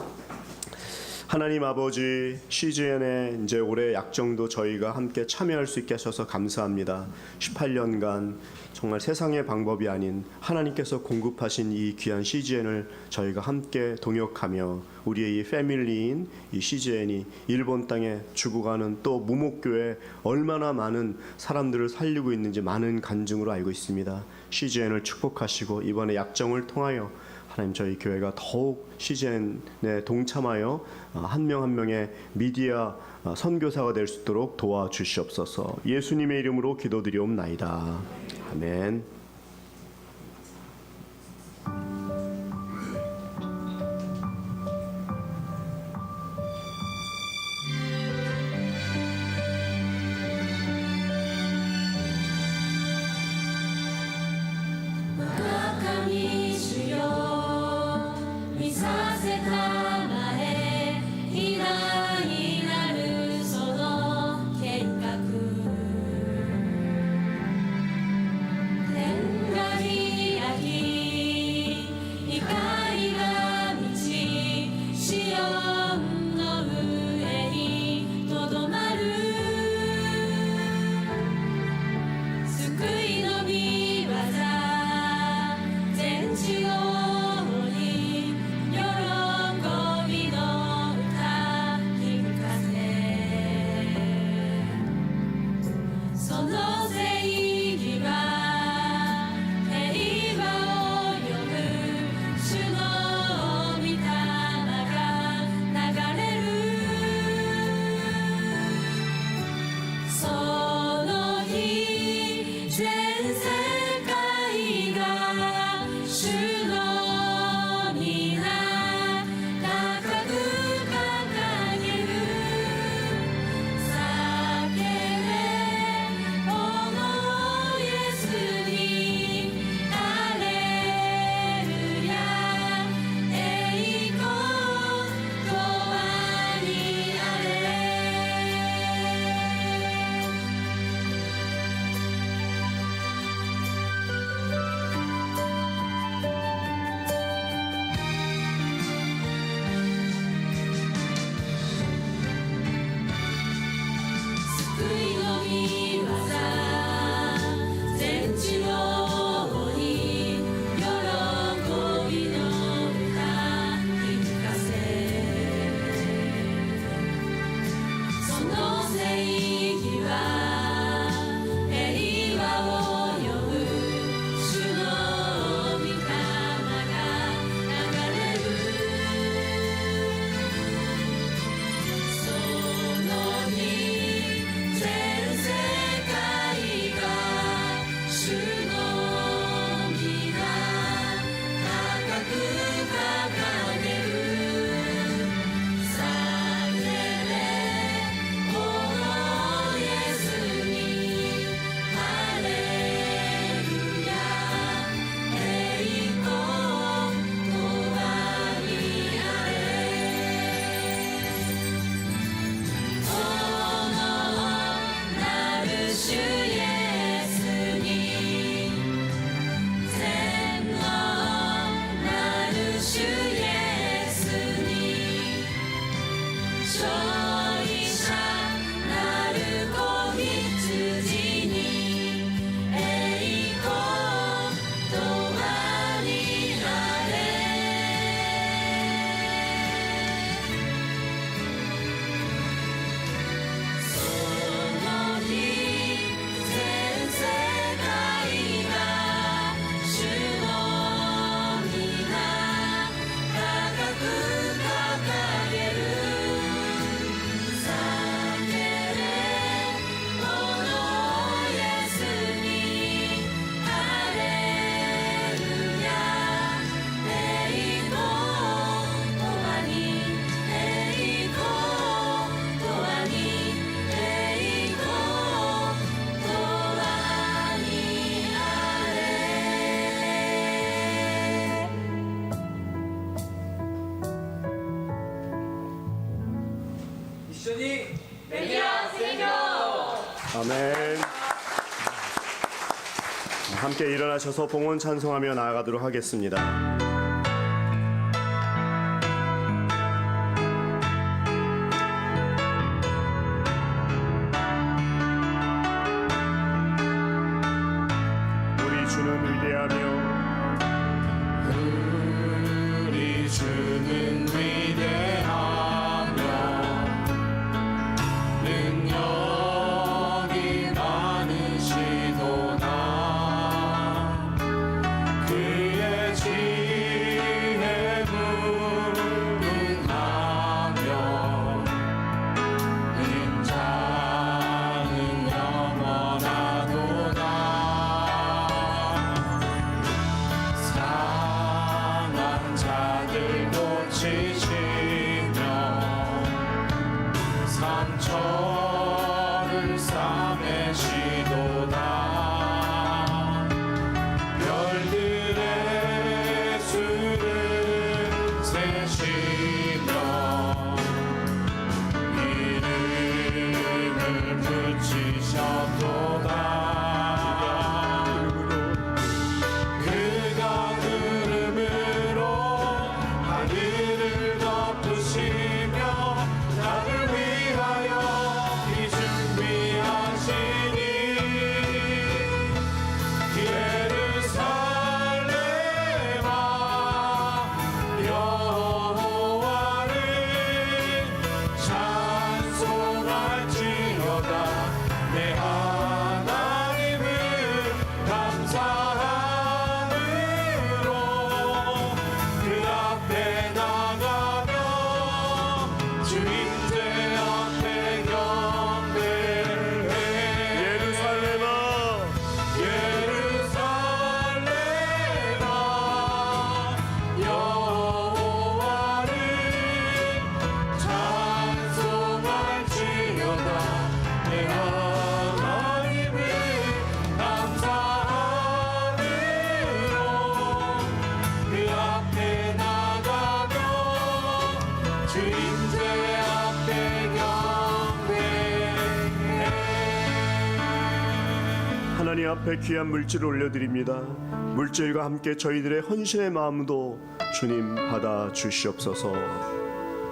하나님 아버지, CGN에 이제 올해 약정도 저희가 함께 참여할 수 있게 하셔서 감사합니다. 18년간 정말 세상의 방법이 아닌 하나님께서 공급하신 이 귀한 CGN을 저희가 함께 동역하며 우리의 이 패밀리인 이 CGN이 일본 땅에 죽어가는 또 무목교회 얼마나 많은 사람들을 살리고 있는지 많은 간증으로 알고 있습니다. CGN을 축복하시고 이번에 약정을 통하여 하나님 저희 교회가 더욱 CGN에 동참하여 한 명 한 명의 미디어 선교사가 될 수 있도록 도와주시옵소서. 예수님의 이름으로 기도드리옵나이다. 아멘.神主よ見させたまえ偉大なるその計画天が開き光が満ちシオンの上にとどまる救いの御業全地をに喜びの歌聞かせその正義は平和を呼ぶ主の御霊が流れるその日全世界が主の皆高く掲げる叫べこのイエスにハレルヤ栄光とはにあれ救いの御業全地をに喜びの歌聞かせその正義は平和を呼ぶ主の御霊が流れるその日全世界が主の皆高く掲げる叫べこのイエスにハレルヤ栄光とはにあれ「王のなる主イエスに」「天のなる主イエスに」「勝利者なる子羊に」「栄光とはにあれ」その日全世界が主の皆高く掲げる叫べこのイエスにハレルヤ栄光とはに栄光とはに栄光とはにあれ一緒にメディア宣教아멘. 함께 일어나셔서 봉헌 찬송하며 나아가도록 하겠습니다. 우리 주는 위대하며 우리 주는 위대하며 능력이 많으시도다 그의 지 주인들 앞에 경배해 예루살렘아 예루살렘아 여호와를 찬송할지어다 내 하나님을 감사함으로 그 앞에 나가며 주인들 앞에 경배해 하나님 앞에 귀한 물질을 올려드립니다. 물질과 함께 저희들의 헌신의 마음도 주님 받아 주시옵소서.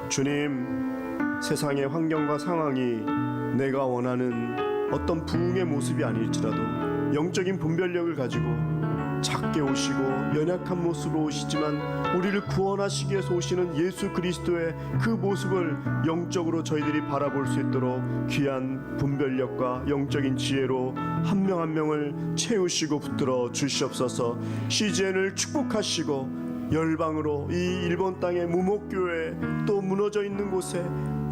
주님, 세상의 환경과 상황이 내가 원하는 어떤 부흥의 모습이 아닐지라도 영적인 분별력을 가지고 작게 오시고 연약한 모습으로 오시지만 우리를 구원하시기 위해서 오시는 예수 그리스도의 그 모습을 영적으로 저희들이 바라볼 수 있도록 귀한 분별력과 영적인 지혜로 한 명 한 명을 채우시고 붙들어 주시옵소서. CGN을 축복하시고 열방으로 이 일본 땅의 무목교회 또 무너져 있는 곳에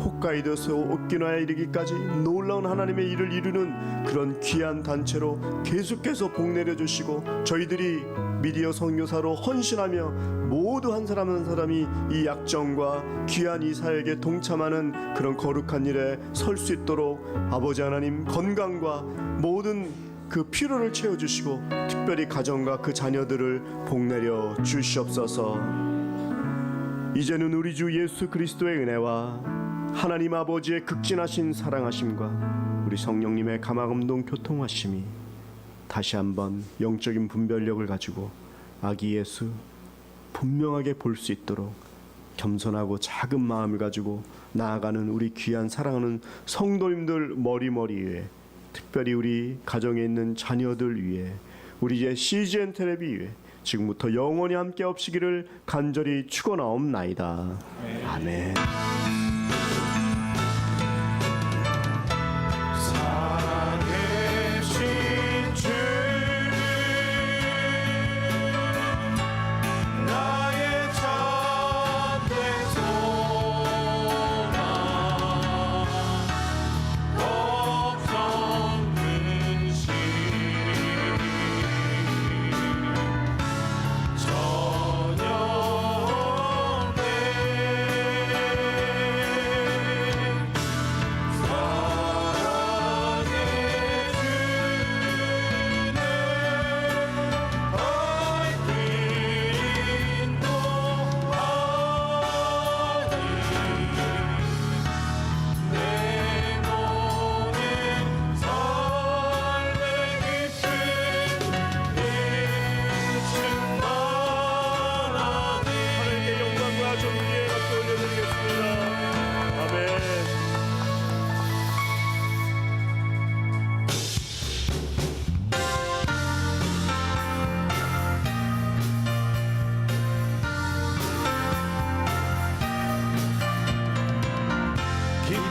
홋카이도에서 오키나와에 이르기까지 놀라운 하나님의 일을 이루는 그런 귀한 단체로 계속해서 복 내려주시고 저희들이 미디어 선교사로 헌신하며 모두 한 사람 한 사람이 이 약정과 귀한 이 사역에 동참하는 그런 거룩한 일에 설 수 있도록 아버지 하나님 건강과 모든 그 필요를 채워주시고 특별히 가정과 그 자녀들을 복내려 주시옵소서. 이제는 우리 주 예수 그리스도의 은혜와 하나님 아버지의 극진하신 사랑하심과 우리 성령님의 감화감동 교통하심이 다시 한번 영적인 분별력을 가지고 아기 예수 분명하게 볼 수 있도록 겸손하고 작은 마음을 가지고 나아가는 우리 귀한 사랑하는 성도님들 머리머리 위에 특별히 우리 가정에 있는 자녀들 위해 우리 이제 CGN 텔레비 위해 지금부터 영원히 함께 없시기를 간절히 축원하옵나이다. 아멘. 살아계신 주 나의 참된 소망 없었는 시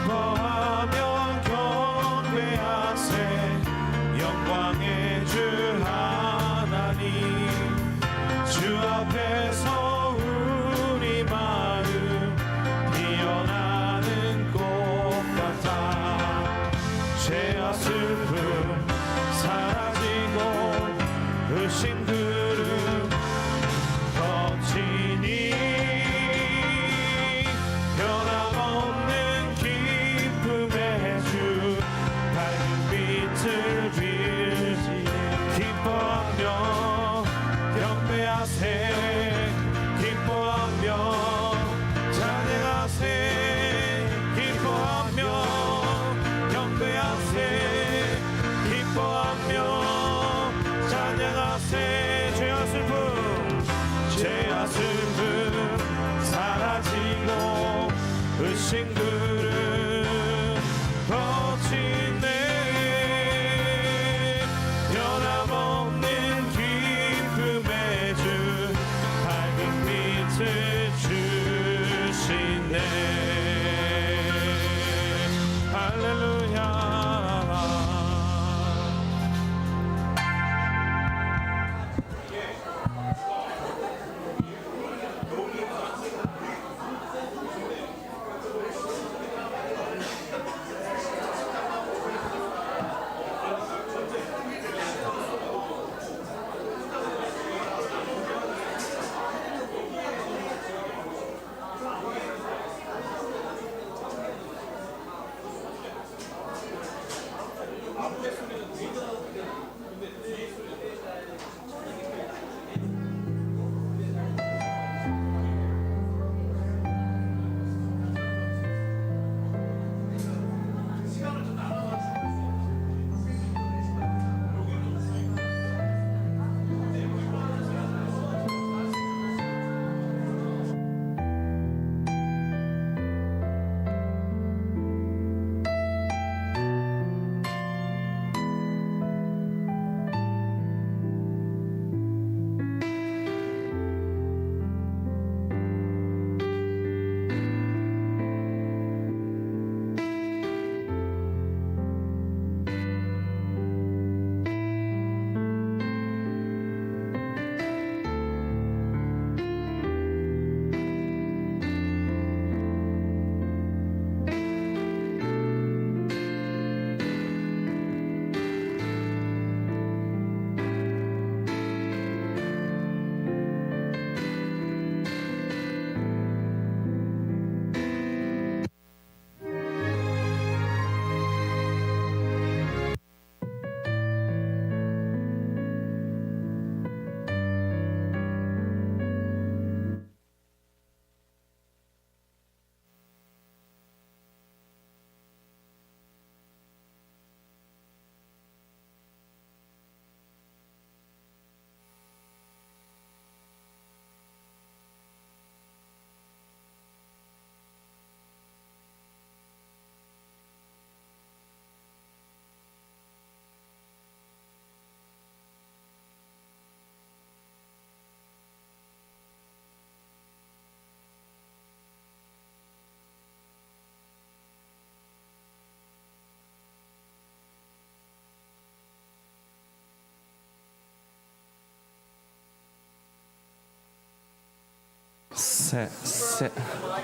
기뻐하며 경배하세 영광의 주 하나님 주 앞에서 우리 마음 피어나는 꽃 같아 죄와 슬픔 사라지고 의심들은 거치니 변함없는 기쁨의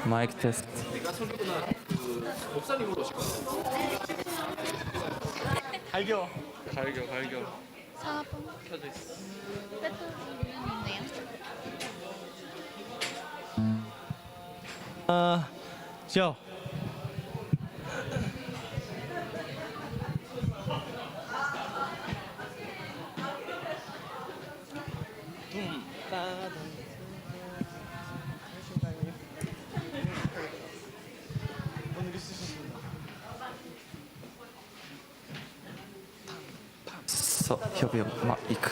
마이크 테스트. 내가 설교나 목사님으로 오실 거야. 갈겨. 4번 켜져 있어. 저. 협영 마이크.